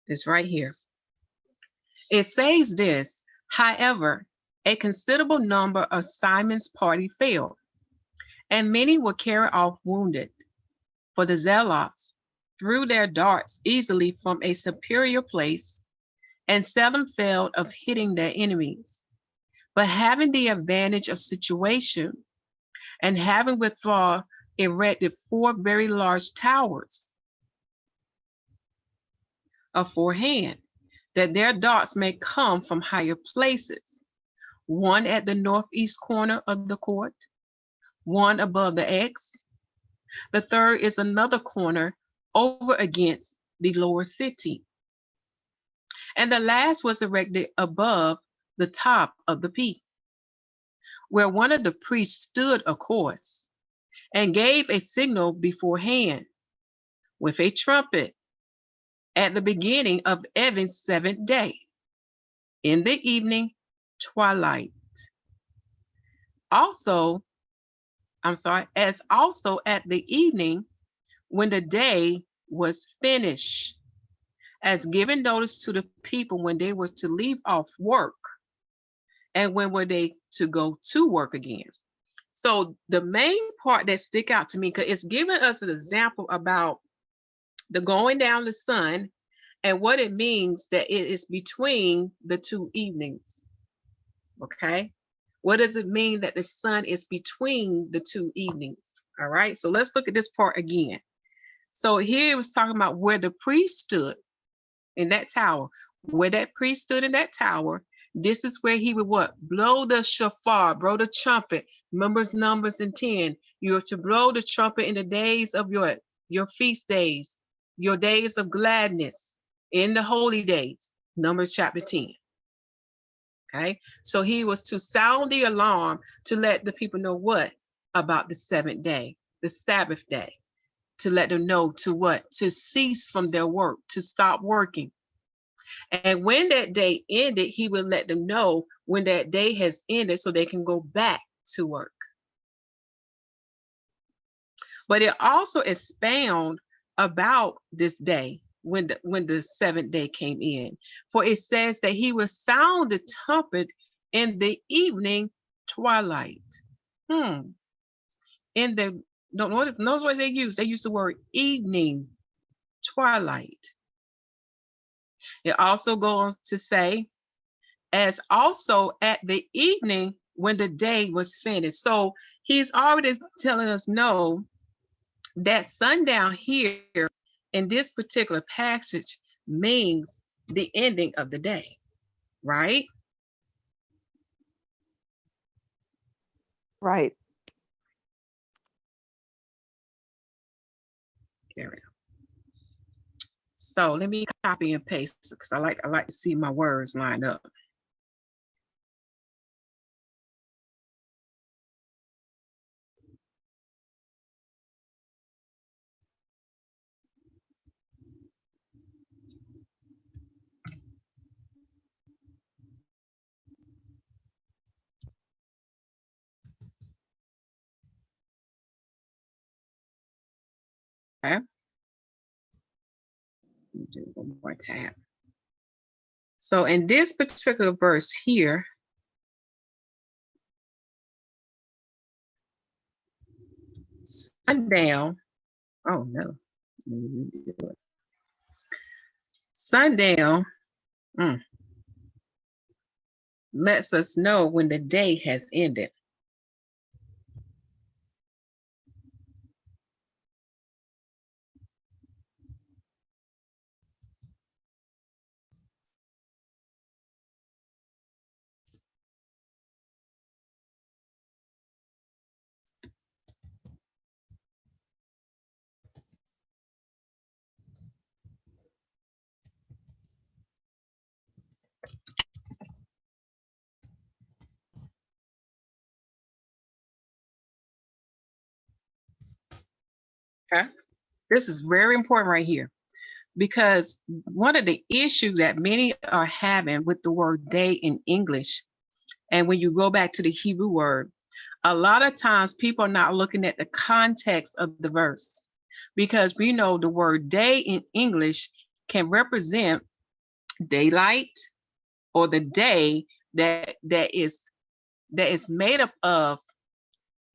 It's right here. It says this, however, a considerable number of Simon's party failed, and many were carried off wounded, for the zealots threw their darts easily from a superior place and seldom failed of hitting their enemies. But having the advantage of situation and having withal erected 4 very large towers aforehand, that their darts may come from higher places, one at the northeast corner of the court, one above the X. The third is another corner over against the lower city. And the last was erected above the top of the P, where one of the priests stood of course, and gave a signal beforehand with a trumpet at the beginning of every 7th day, in the evening twilight. As also at the evening when the day was finished, as giving notice to the people when they was to leave off work and when were they to go to work again. So the main part that stick out to me, because it's giving us an example about the going down the sun and what it means that it is between the 2 evenings. Okay, what does it mean that the sun is between the 2 evenings? All right, so let's look at this part again. So here it was talking about where the priest stood in that tower. Where that priest stood in that tower, this is where he would what? Blow the shofar, blow the trumpet. Numbers and 10. You're to blow the trumpet in the days of your feast days, your days of gladness, in the holy days. Numbers chapter 10. Okay, so he was to sound the alarm to let the people know what? About the 7th day, the Sabbath day, to let them know to what? To cease from their work, to stop working. And when that day ended, he would let them know when that day has ended so they can go back to work. But it also expounds about this day when the 7th day came in. For it says that he will sound the trumpet in the evening twilight. In the, notice what they use. They use the word evening twilight. It also goes to say, as also at the evening when the day was finished. So he's already telling us no, that sundown here in this particular passage means the ending of the day, right? Right. There we go. So let me copy and paste because I like to see my words line up. Okay. Do one more tab. So in this particular verse here, sundown. Oh no. Sundown lets us know when the day has ended. Okay. This is very important right here, because one of the issues that many are having with the word day in English, and when you go back to the Hebrew word, a lot of times people are not looking at the context of the verse, because we know the word day in English can represent daylight, or the day that is made up of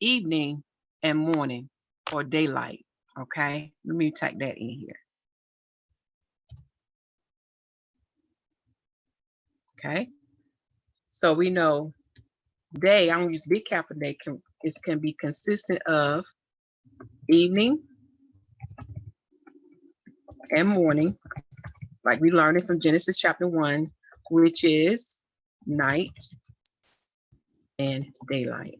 evening and morning, or daylight. Okay, let me type that in here. Okay, so we know day, I'm gonna use big capital day, can be consistent of evening and morning, like we learned it from Genesis chapter 1, which is night and daylight.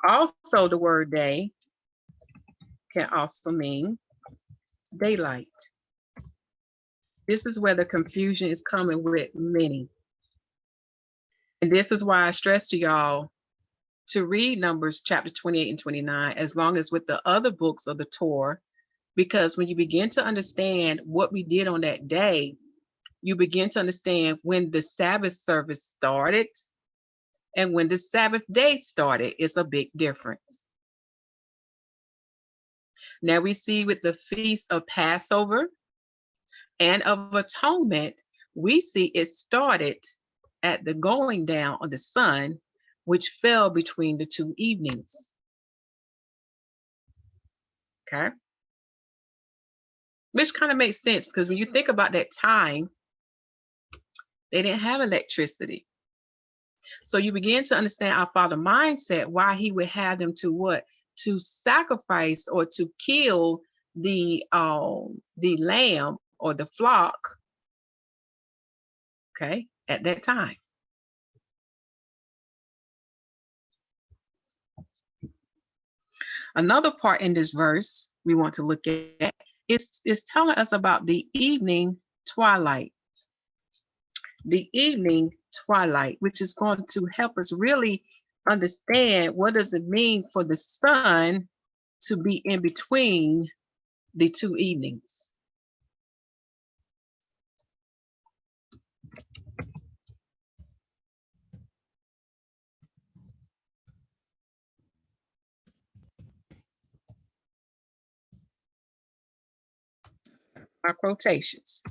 Also, the word day can also mean daylight. This is where the confusion is coming with many. And this is why I stress to y'all to read Numbers chapter 28 and 29, as long as with the other books of the Torah, because when you begin to understand what we did on that day, you begin to understand when the Sabbath service started and when the Sabbath day started. It's a big difference. Now we see with the feast of Passover and of atonement, we see it started at the going down of the sun, which fell between the two evenings. Okay. Which kind of makes sense, because when you think about that time, they didn't have electricity. So you begin to understand our Father mindset, why he would have them to what? To sacrifice or to kill the lamb or the flock, okay, at that time. Another part in this verse we want to look at is telling us about the evening twilight. The evening twilight, which is going to help us really understand what does it mean for the sun to be in between the two evenings. My quotations.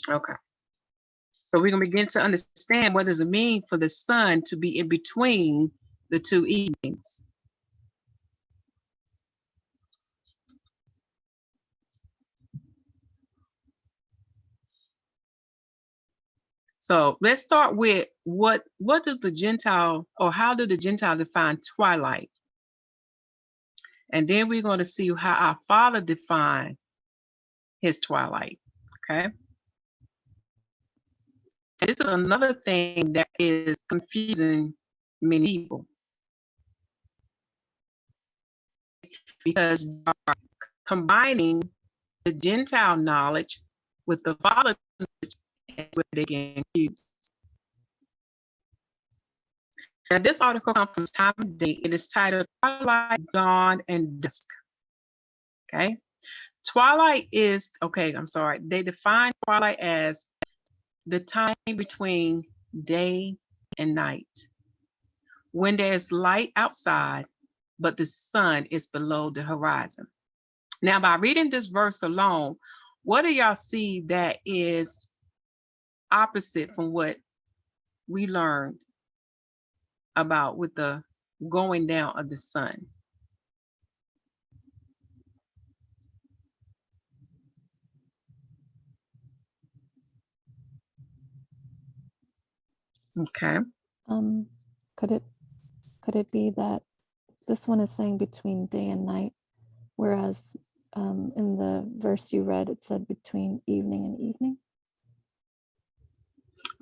Okay. So we're going to begin to understand what does it mean for the sun to be in between the two evenings. So let's start with what does the Gentile, or how do the Gentile define twilight? And then we're going to see how our Father defined his twilight. Okay. This is another thing that is confusing many people, because combining the Gentile knowledge with the Father knowledge is where they get confused. Now, this article comes from Time of Day. It is titled Twilight, Dawn, and Dusk. Okay. Twilight is, okay, I'm sorry. They define twilight as the time between day and night, when there's light outside, but the sun is below the horizon. Now, by reading this verse alone, what do y'all see that is opposite from what we learned about with the going down of the sun? Okay. Could it be that this one is saying between day and night, whereas in the verse you read, it said between evening and evening?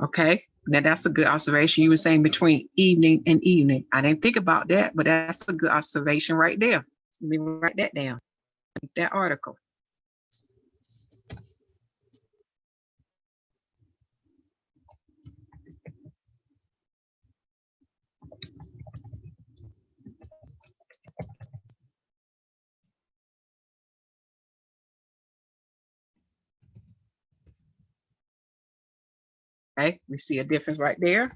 Okay. Now that's a good observation. You were saying between evening and evening. I didn't think about that, but that's a good observation right there. Let me write that down. that article. Okay, we see a difference right there.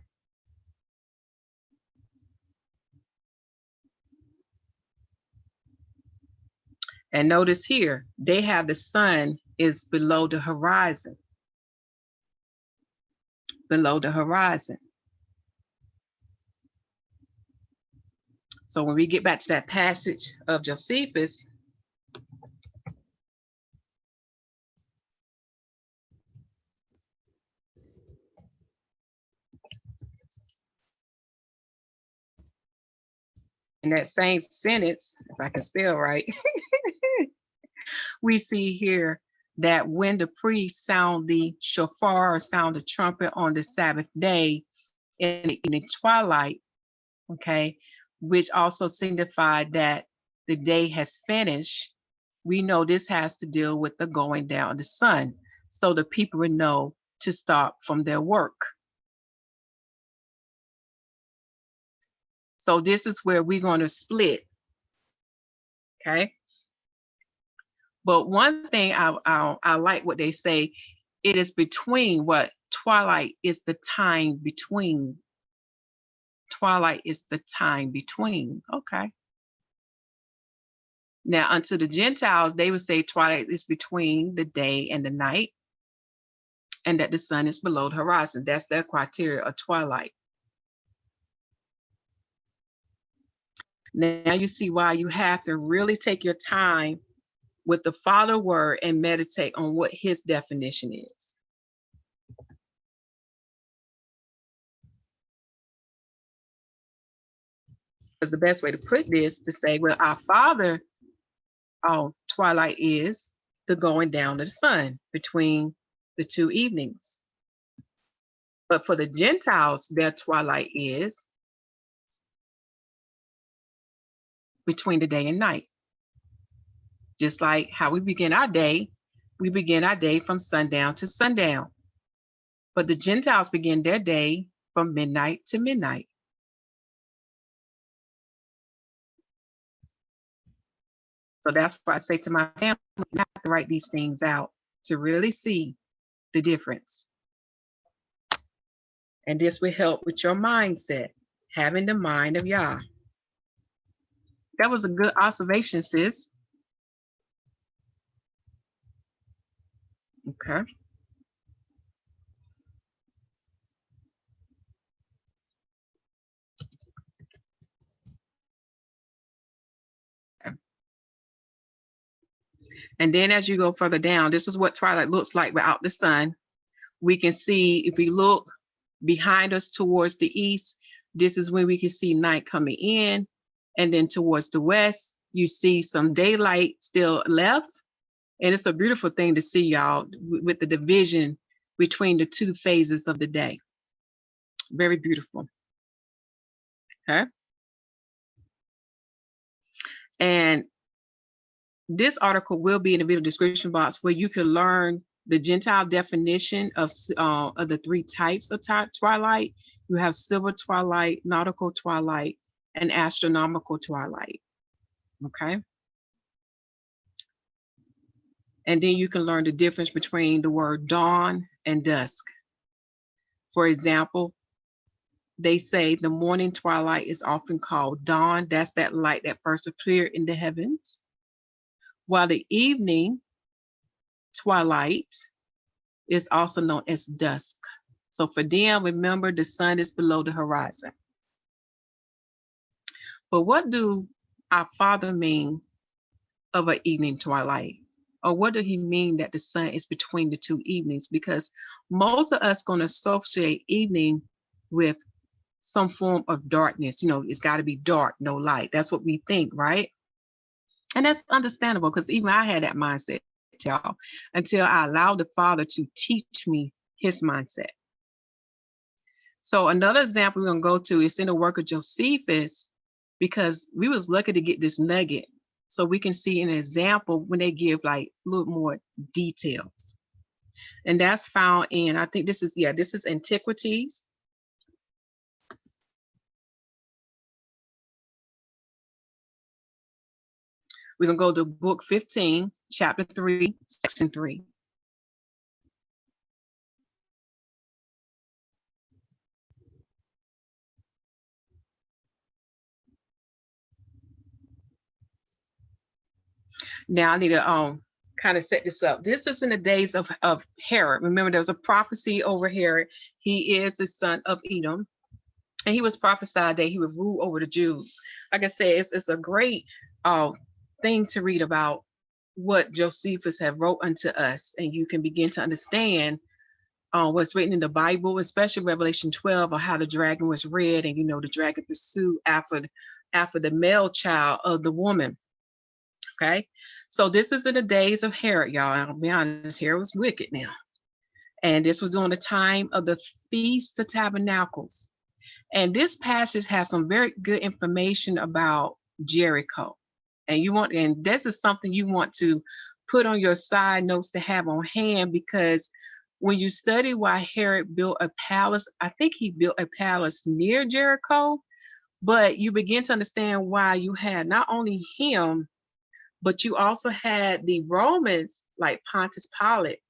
And notice here, they have the sun is below the horizon. Below the horizon. So when we get back to that passage of Josephus, in that same sentence, if I can spell right, we see here that when the priest sound the shofar or sound the trumpet on the Sabbath day in the evening twilight, okay, which also signified that the day has finished, we know this has to deal with the going down of the sun. So the people would know to stop from their work. So this is where we're going to split, okay? But one thing I like what they say, it is between what twilight is the time between. Twilight is the time between, okay. Now unto the Gentiles, they would say twilight is between the day and the night, and that the sun is below the horizon. That's their criteria of twilight. Now you see why you have to really take your time with the Father word and meditate on what his definition is. Because the best way to put this to say, well, our Father, twilight is the going down of the sun between the two evenings. But for the Gentiles, their twilight is between the day and night. Just like how we begin our day from sundown to sundown. But the Gentiles begin their day from midnight to midnight. So that's why I say to my family, you have to write these things out to really see the difference. And this will help with your mindset, having the mind of Yah. That was a good observation, sis. Okay. And then as you go further down, this is what twilight looks like without the sun. We can see, if we look behind us towards the east, this is when we can see night coming in. And then towards the west, you see some daylight still left. And it's a beautiful thing to see, y'all, with the division between the two phases of the day. Very beautiful. Okay. And this article will be in the video description box where you can learn the Gentile definition of the three types of twilight. You have silver twilight, nautical twilight, and astronomical twilight. Okay. And then you can learn the difference between the word dawn and dusk. For example, they say the morning twilight is often called dawn. That's that light that first appeared in the heavens. While the evening twilight is also known as dusk. So for them, remember, the sun is below the horizon. But what do our Father mean of an evening twilight? Or what did he mean that the sun is between the two evenings? Because most of us going to associate evening with some form of darkness. You know, it's got to be dark, no light. That's what we think, right? And that's understandable, because even I had that mindset, y'all, until I allowed the Father to teach me his mindset. So another example we're going to go to is in the work of Josephus, because we was lucky to get this nugget so we can see an example when they give like a little more details. And that's found in, I think this is, yeah, this is Antiquities. We're going to go to book 15, chapter 3, section 3. Now I need to kind of set this up. This is in the days of Herod. Remember, there was a prophecy over Herod. He is the son of Edom, and he was prophesied that he would rule over the Jews. Like I said, it's a great thing to read about what Josephus have wrote unto us, and you can begin to understand what's written in the Bible, especially Revelation 12, or how the dragon was red, and the dragon pursued after the male child of the woman. Okay, so this is in the days of Herod, y'all. I'll be honest, Herod was wicked now. And this was during the time of the Feast of Tabernacles. And this passage has some very good information about Jericho. And this is something you want to put on your side notes to have on hand, because when you study why Herod built a palace, I think he built a palace near Jericho, but you begin to understand why you had not only him, but you also had the Romans, like Pontius Pilate,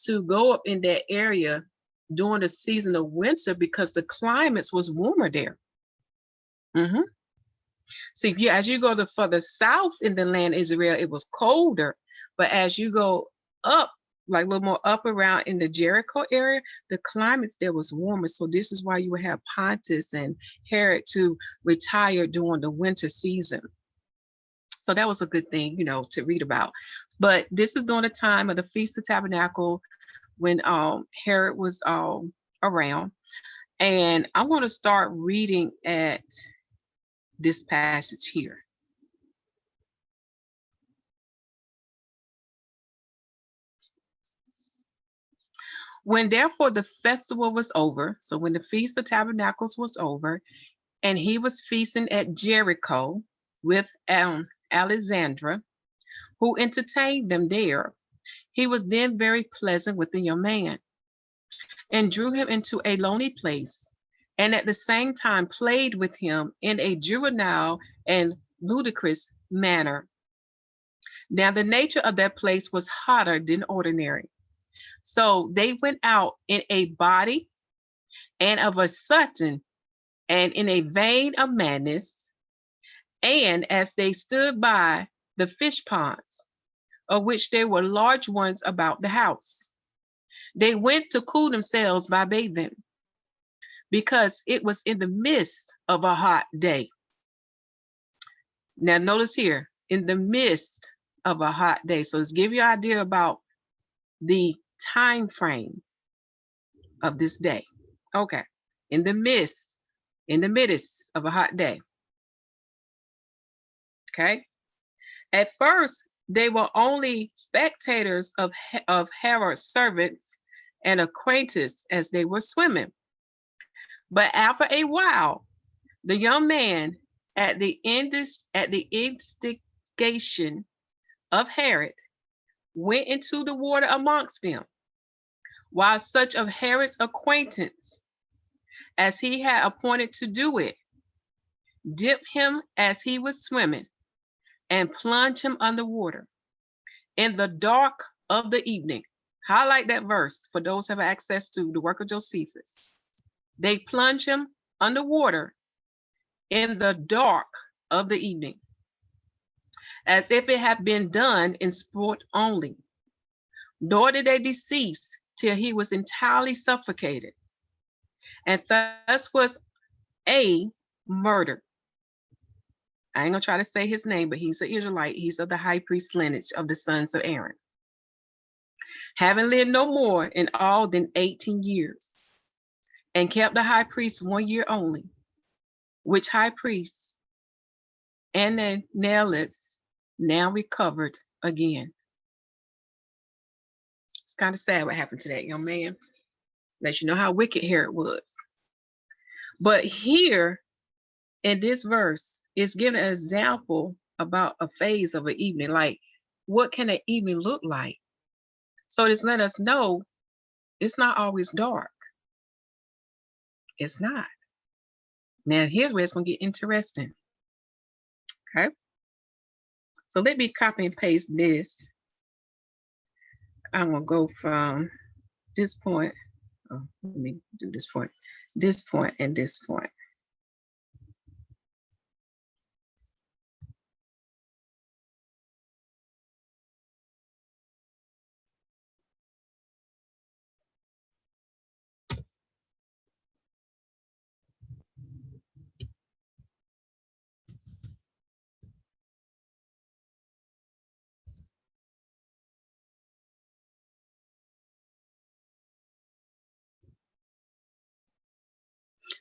to go up in that area during the season of winter because the climate was warmer there. See, yeah, as you go to further south in the land of Israel, it was colder. But as you go up, like a little more up around in the Jericho area, the climates there was warmer. So this is why you would have Pontius and Herod to retire during the winter season. So that was a good thing, to read about. But this is during the time of the Feast of Tabernacle when Herod was around. And I want to start reading at this passage here. When therefore the festival was over, so when the Feast of Tabernacles was over, and he was feasting at Jericho with Alexandra, who entertained them there, he was then very pleasant with the young man, and drew him into a lonely place, and at the same time played with him in a juvenile and ludicrous manner. Now the nature of that place was hotter than ordinary. So they went out in a body, and of a sudden, and in a vein of madness, and as they stood by the fish ponds, of which there were large ones about the house, they went to cool themselves by bathing, because it was in the midst of a hot day. Now notice here, in the midst of a hot day. So let's give you an idea about the time frame of this day. Okay, in the midst of a hot day. Okay, at first they were only spectators of Herod's servants and acquaintances as they were swimming. But after a while, the young man, at the instigation of Herod, went into the water amongst them, while such of Herod's acquaintance as he had appointed to do it, dipped him as he was swimming, and plunged him underwater in the dark of the evening. Highlight that verse for those who have access to the work of Josephus. They plunged him underwater in the dark of the evening, as if it had been done in sport only. Nor did they decease till he was entirely suffocated, and thus was a murder. I ain't gonna try to say his name, but he's an Israelite. He's of the high priest lineage of the sons of Aaron, having lived no more in all than 18 years, and kept the high priest 1 year only, which high priest Ananias now recovered again. It's kind of sad what happened to that young man. Let you know how wicked Herod was. But here in this verse, it's giving an example about a phase of an evening. Like, what can an evening look like? So just let us know it's not always dark. It's not. Now, here's where it's going to get interesting. Okay. So let me copy and paste this. I'm going to go from this point. Oh, let me do this point, and this point.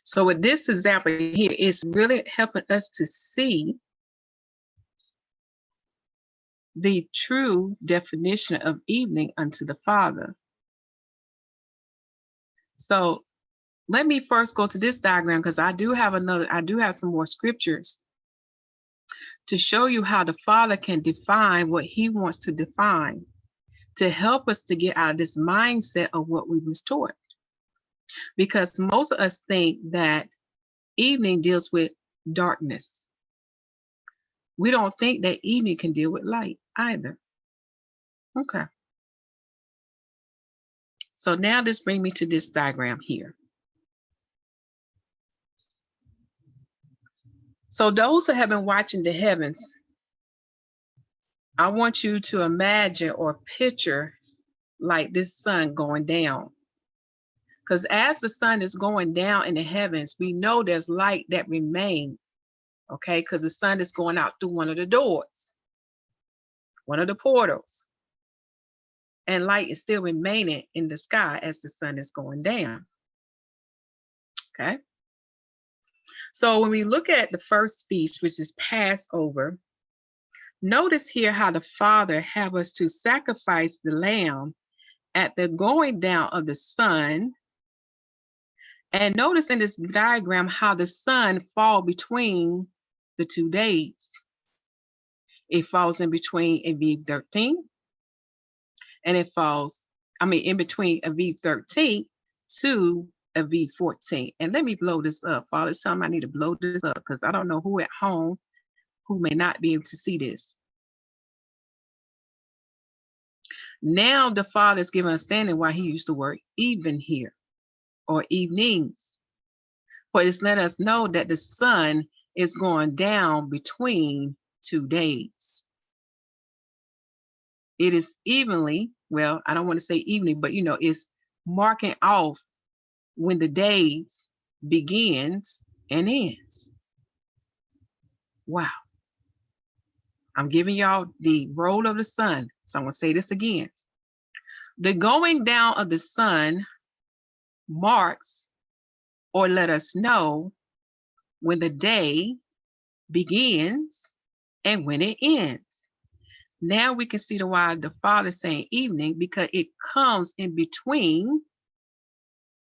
So with this example here, it's really helping us to see the true definition of evening unto the Father. So let me first go to this diagram, because I do have some more scriptures to show you how the Father can define what he wants to define, to help us to get out of this mindset of what we was taught. Because most of us think that evening deals with darkness. We don't think that evening can deal with light either. Okay. So now this brings me to this diagram here. So those who have been watching the heavens, I want you to imagine or picture like this sun going down. Because as the sun is going down in the heavens, we know there's light that remains, okay? Because the sun is going out through one of the doors, one of the portals. And light is still remaining in the sky as the sun is going down, okay? So when we look at the first feast, which is Passover, notice here how the Father have us to sacrifice the lamb at the going down of the sun. And notice in this diagram how the sun falls between the 2 days. It falls in between Aviv 13, and it falls, in between Aviv 13 to Aviv 14. And let me blow this up. Father, it's time I need to blow this up, because I don't know who at home who may not be able to see this. Now the Father is giving understanding why he used the word even here, or evenings. But it's let us know that the sun is going down between 2 days. It is evenly, well, I don't want to say evening, but it's marking off when the days begins and ends. Wow. I'm giving y'all the role of the sun. So I'm going to say this again. The going down of the sun marks or let us know when the day begins and when it ends. Now we can see why the Father is saying evening, because it comes in between.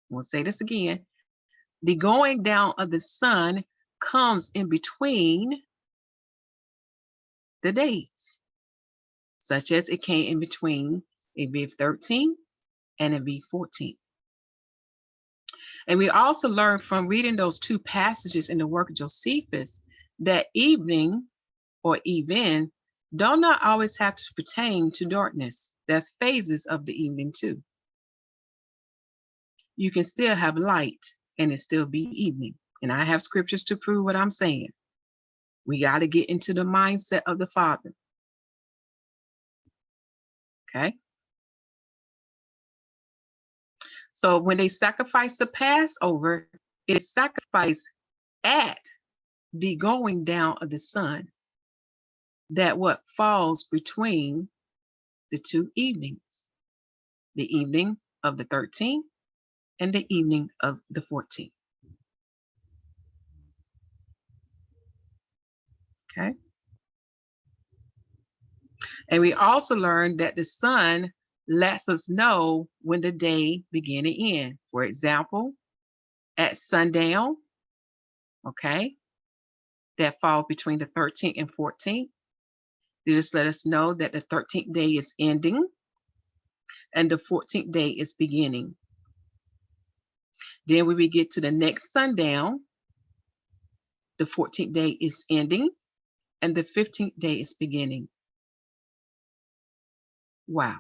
We'll say this again. The going down of the sun comes in between the days, such as it came in between Aviv 13 and Aviv 14. And we also learn from reading those two passages in the work of Josephus that evening or even do not always have to pertain to darkness. There's phases of the evening too. You can still have light and it still be evening. And I have scriptures to prove what I'm saying. We got to get into the mindset of the Father. Okay. So when they sacrifice the Passover, it is sacrificed at the going down of the sun, that what falls between the 2 evenings, the evening of the 13th and the evening of the 14th. Okay. And we also learned that the sun lets us know when the day begin and end. For example, at sundown, okay, that fall between the 13th and 14th, They just let us know that the 13th day is ending and the 14th day is beginning. Then when we get to the next sundown, the 14th day is ending and the 15th day is beginning. Wow.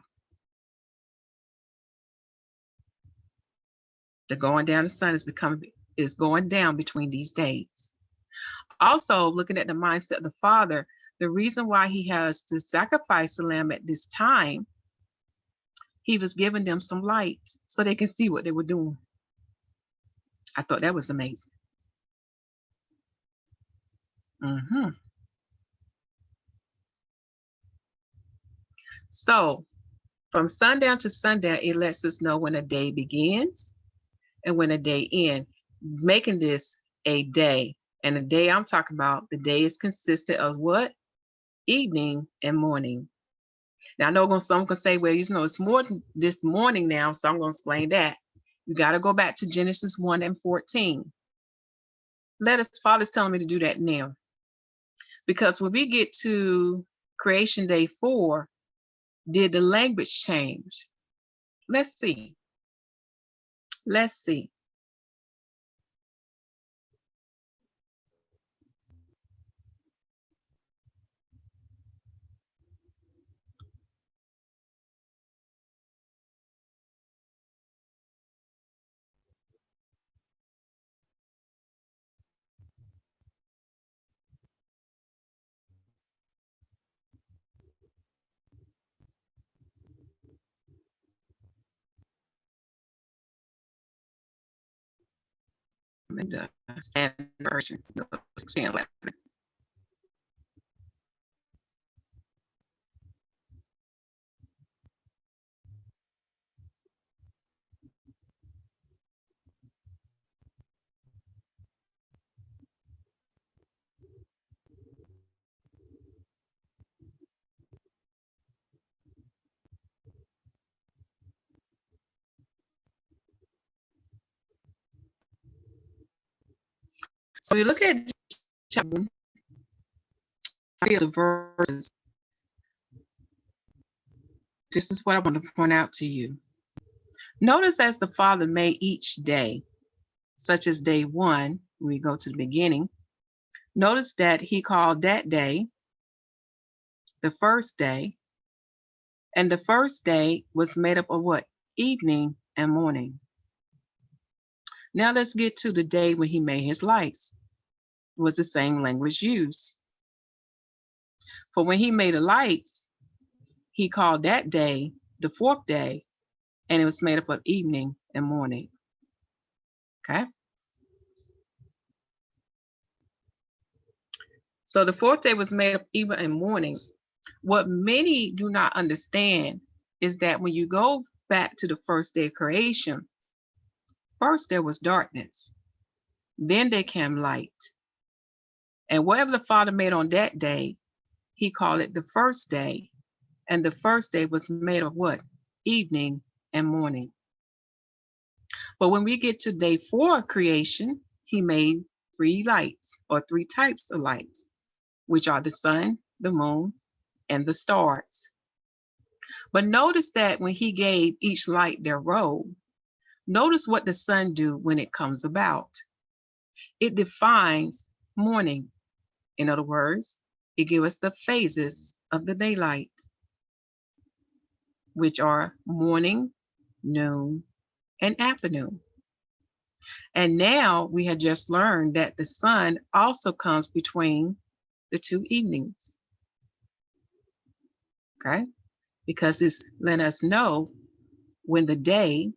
The going down, the sun is going down between these days. Also, looking at the mindset of the Father, the reason why he has to sacrifice the lamb at this time, he was giving them some light so they can see what they were doing. I thought that was amazing. So from sundown to sundown, it lets us know when a day begins and when a day ends, making this a day. And the day I'm talking about, the day is consistent of what? Evening and morning. Now I know some can say, well, it's more than this morning now, so I'm going to explain that. You got to go back to Genesis 1 and 14. Father's telling me to do that now. Because when we get to creation day 4, did the language change? Let's see. In the standard version, 16:11. So we look at chapter, the verses. This is what I want to point out to you. Notice as the Father made each day, such as day 1, when we go to the beginning, notice that he called that day the first day, and the first day was made up of what? Evening and morning. Now let's get to the day when he made his lights. It was the same language used. For when he made the lights, he called that day the 4th day, and it was made up of evening and morning. Okay? So the 4th day was made up evening and morning. What many do not understand is that when you go back to the first day of creation, first there was darkness, then there came light. And whatever the Father made on that day, he called it the first day. And the first day was made of what? Evening and morning. But when we get to day 4 creation, he made 3 lights, or 3 types of lights, which are the sun, the moon, and the stars. But notice that when he gave each light their role, notice what the sun do when it comes about. It defines morning. In other words, it gives us the phases of the daylight, which are morning, noon, and afternoon. And now we had just learned that the sun also comes between the 2 evenings. Okay? Because it's letting us know when the day,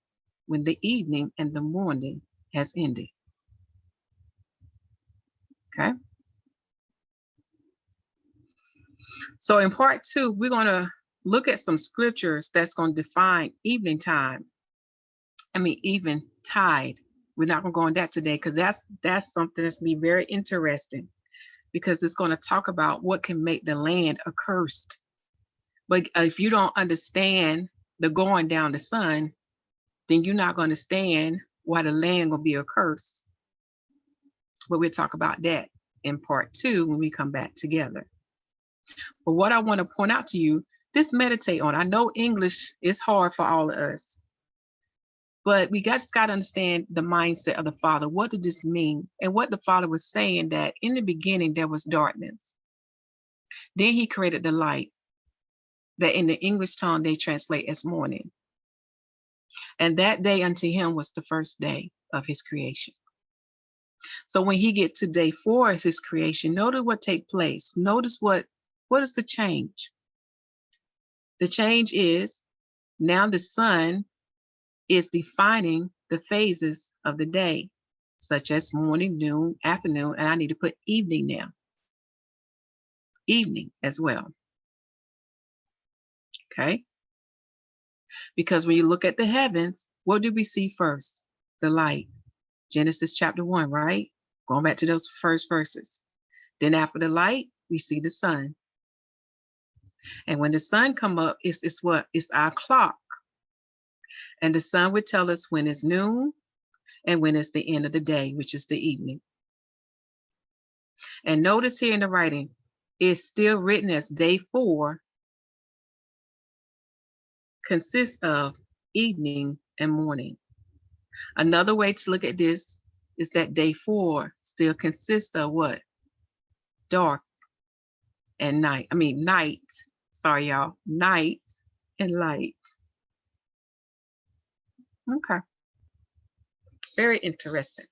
when the evening and the morning has ended. Okay? So in part 2, we're going to look at some scriptures that's going to define evening time. Eventide. We're not going to go on that today because that's something that's going to be very interesting, because it's going to talk about what can make the land accursed. But if you don't understand the going down the sun, then you're not going to understand why the land will be accursed. But we'll talk about that in part 2 when we come back together. But what I want to point out to you, just meditate on. I know English is hard for all of us, but we just got to understand the mindset of the Father. What did this mean? And what the Father was saying, that in the beginning there was darkness. Then he created the light, that in the English tongue they translate as morning. And that day unto him was the first day of his creation. So when he get to day 4 as his creation, notice what take place. Notice what is the change? The change is now the sun is defining the phases of the day, such as morning, noon, afternoon, and I need to put evening now. Evening as well. Okay? Because when you look at the heavens, what do we see first? The light. Genesis chapter 1, right? Going back to those first verses. Then after the light, we see the sun. And when the sun come up, it's what? It's our clock. And the sun would tell us when it's noon and when it's the end of the day, which is the evening. And notice here in the writing, it's still written as day 4 consists of evening and morning. Another way to look at this is that day 4 still consists of what? Dark and night. Night. Sorry, y'all. Night and light. Okay. Very interesting.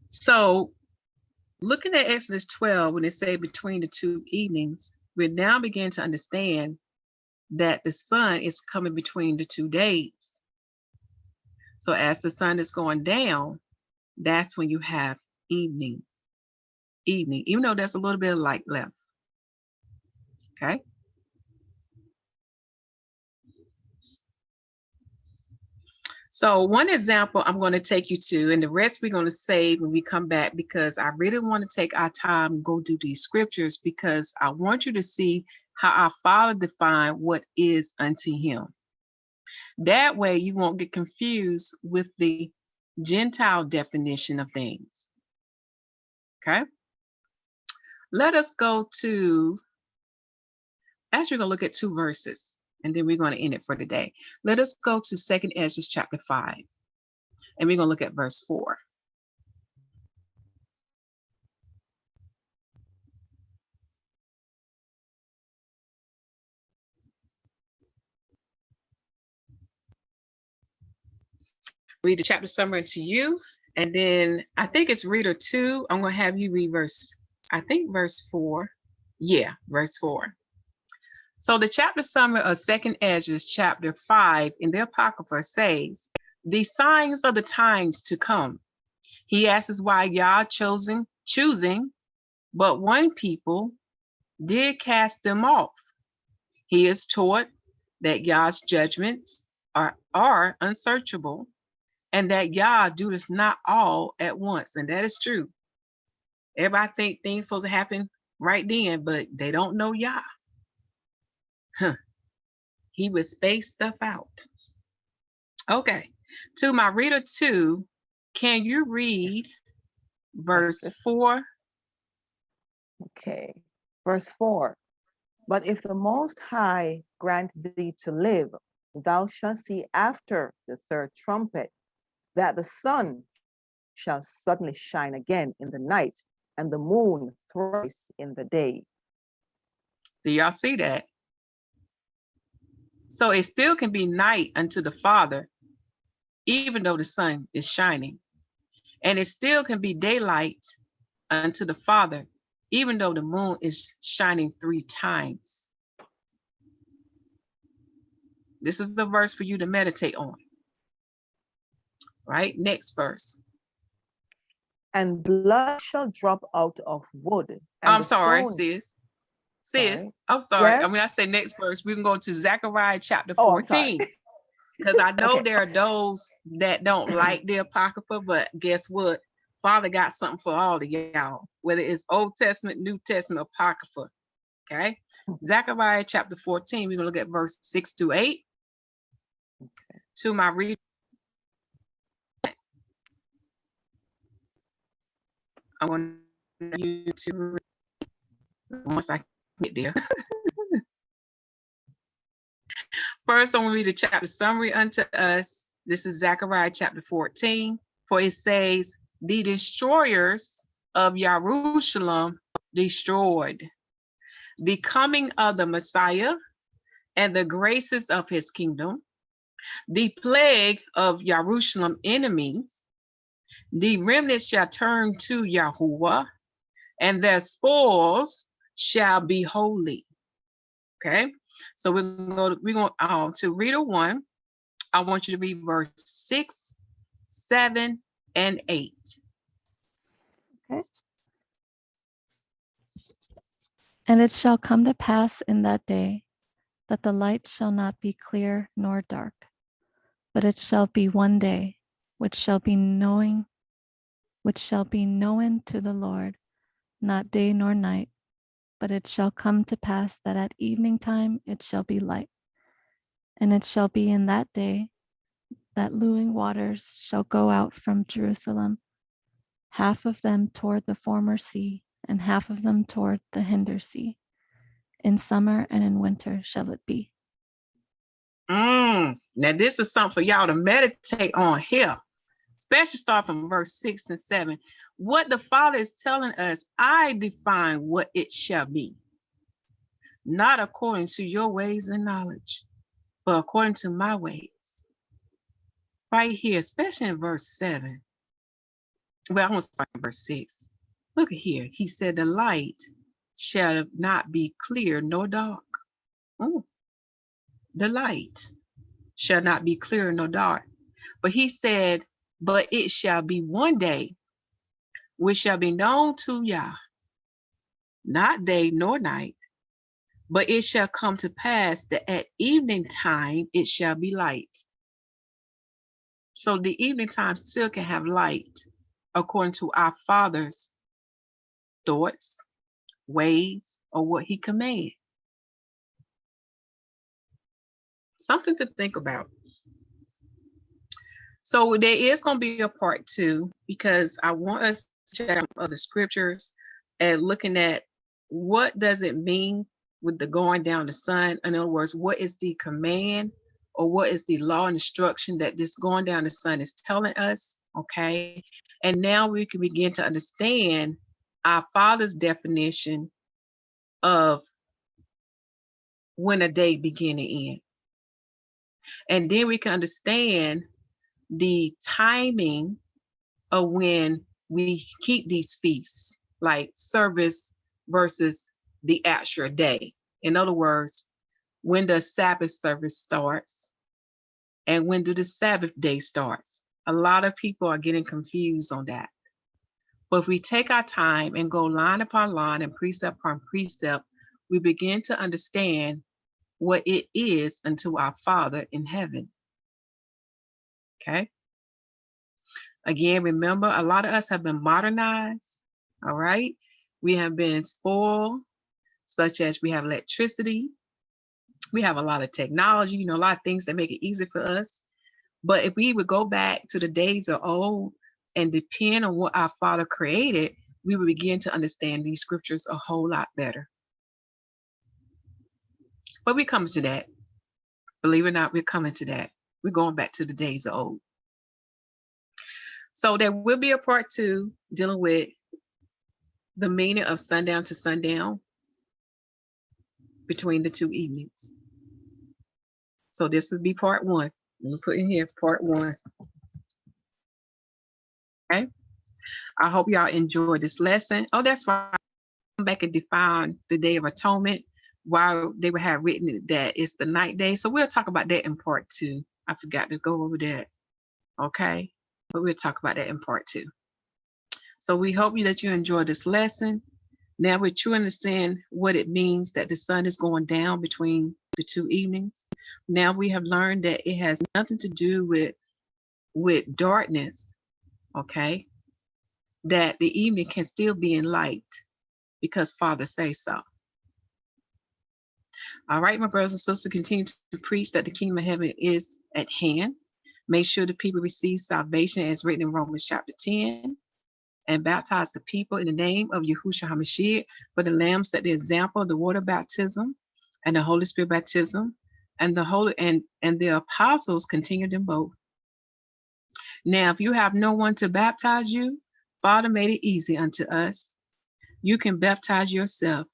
So, looking at Exodus 12, when it say between the 2 evenings, we now begin to understand that the sun is coming between the 2 days. So as the sun is going down, that's when you have evening. Evening, even though there's a little bit of light left. Okay. So one example I'm going to take you to, and the rest we're going to save when we come back, because I really want to take our time and go through these scriptures, because I want you to see how our Father defined what is unto him. That way you won't get confused with the Gentile definition of things. Okay. Let us go to, actually we're going to look at 2 verses, and then we're going to end it for today. Let us go to 2nd Ezra chapter 5, and we're going to look at verse 4. Read the chapter summary to you, and then I think it's reader 2. I'm going to have you read verse 4. Yeah, verse 4. So the chapter summary of 2nd Ezra chapter 5 in the Apocrypha says, the signs of the times to come. He asks why Yah choosing, but one people did cast them off. He is taught that Yah's judgments are unsearchable, and that Yah doeth not all at once. And that is true. Everybody think things supposed to happen right then, but they don't know Yah. He would space stuff out. Okay. To my reader 2, can you read verse 4? Okay. Verse 4. But if the Most High grant thee to live, thou shalt see after the 3rd trumpet that the sun shall suddenly shine again in the night, and the moon thrice in the day. Do y'all see that? So it still can be night unto the Father, even though the sun is shining. And it still can be daylight unto the Father, even though the moon is shining 3 times. This is the verse for you to meditate on. Right? Next verse. And blood shall drop out of wood. And I'm sorry, sis. Sorry. I'm sorry. Yes? When I say next verse, we can go to Zechariah chapter 14. Because I know there are those that don't like the Apocrypha, but guess what? Father got something for all of y'all, whether it's Old Testament, New Testament, Apocrypha. Okay? Zechariah chapter 14, we're going to look at verse 6 to 8. Okay. To my read. I want you to read once I get there. First, I'm going to read the chapter summary unto us. This is Zechariah chapter 14. For it says, the destroyers of Jerusalem destroyed. The coming of the Messiah and the graces of his kingdom. The plague of Jerusalem enemies. The remnant shall turn to Yahuwah, and their spoils shall be holy. Okay, so we're going to reader 1. I want you to read verse 6, 7, and 8. Okay. And it shall come to pass in that day that the light shall not be clear nor dark, but it shall be one day, which shall be known to the Lord, not day nor night, but it shall come to pass that at evening time it shall be light. And it shall be in that day that lewing waters shall go out from Jerusalem, half of them toward the former sea, and half of them toward the hinder sea. In summer and in winter shall it be. Now this is something for y'all to meditate on here, especially start from verse 6 and 7. What the Father is telling us, I define what it shall be, not according to your ways and knowledge, but according to my ways. Right here, especially in verse 7. Well, I want to start in verse 6. Look at here. He said, the light shall not be clear nor dark. The light shall not be clear nor dark. But he said, but it shall be one day which shall be known to Yah, not day nor night, but it shall come to pass that at evening time it shall be light. So the evening time still can have light according to our Father's thoughts, ways, or what he commands. Something to think about. So there is going to be a part 2, because I want us to check out other scriptures and looking at what does it mean with the going down the sun. In other words, what is the command or what is the law and instruction that this going down the sun is telling us? Okay. And now we can begin to understand our Father's definition of when a day begin and end. And then we can understand the timing of when we keep these feasts, like service versus the actual day. In other words, when the Sabbath service starts and when do the Sabbath day starts. A lot of people are getting confused on that. But if we take our time and go line upon line and precept upon precept, we begin to understand what it is unto our Father in heaven. Okay. Again, remember, a lot of us have been modernized. All right. We have been spoiled, such as we have electricity. We have a lot of technology, a lot of things that make it easy for us. But if we would go back to the days of old and depend on what our Father created, we would begin to understand these scriptures a whole lot better. But we're coming to that. Believe it or not, we're coming to that. We're going back to the days of old. So there will be a part 2 dealing with the meaning of sundown to sundown between the 2 evenings. So this would be part 1. Let me put in here part 1. Okay. I hope y'all enjoyed this lesson. Oh, that's why I come back and define the Day of Atonement, while they would have written that it's the night day. So we'll talk about that in part 2. I forgot to go over that. Okay. But we'll talk about that in part 2. So we hope that you enjoyed this lesson. Now we're truly understand what it means that the sun is going down between the 2 evenings. Now we have learned that it has nothing to do with darkness, okay? That the evening can still be in light because Father says so. All right, my brothers and sisters, continue to preach that the kingdom of heaven is at hand. Make sure the people receive salvation as written in Romans chapter 10. and baptize the people in the name of Yahusha HaMashiach. For the Lamb set the example of the water baptism and the Holy Spirit baptism, and the apostles continued them both. Now, if you have no one to baptize you, Father made it easy unto us. You can baptize yourself,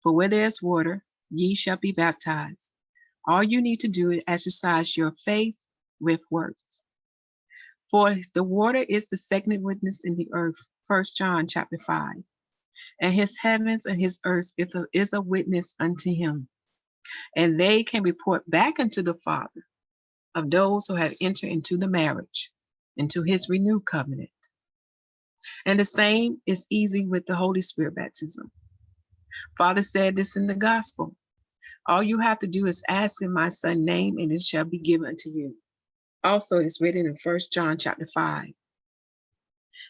for where there is water, ye shall be baptized. All you need to do is exercise your faith with works. For the water is the second witness in the earth, 1 John chapter 5. And his heavens and his earth is a witness unto him. And they can report back unto the Father of those who have entered into the marriage, into his renewed covenant. And the same is easy with the Holy Spirit baptism. Father said this in the gospel. All you have to do is ask in my son's name, and it shall be given unto you. Also, it's written in 1 John chapter 5.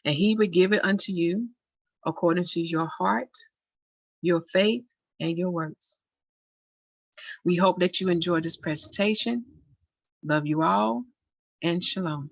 And he will give it unto you according to your heart, your faith, and your works. We hope that you enjoyed this presentation. Love you all, and shalom.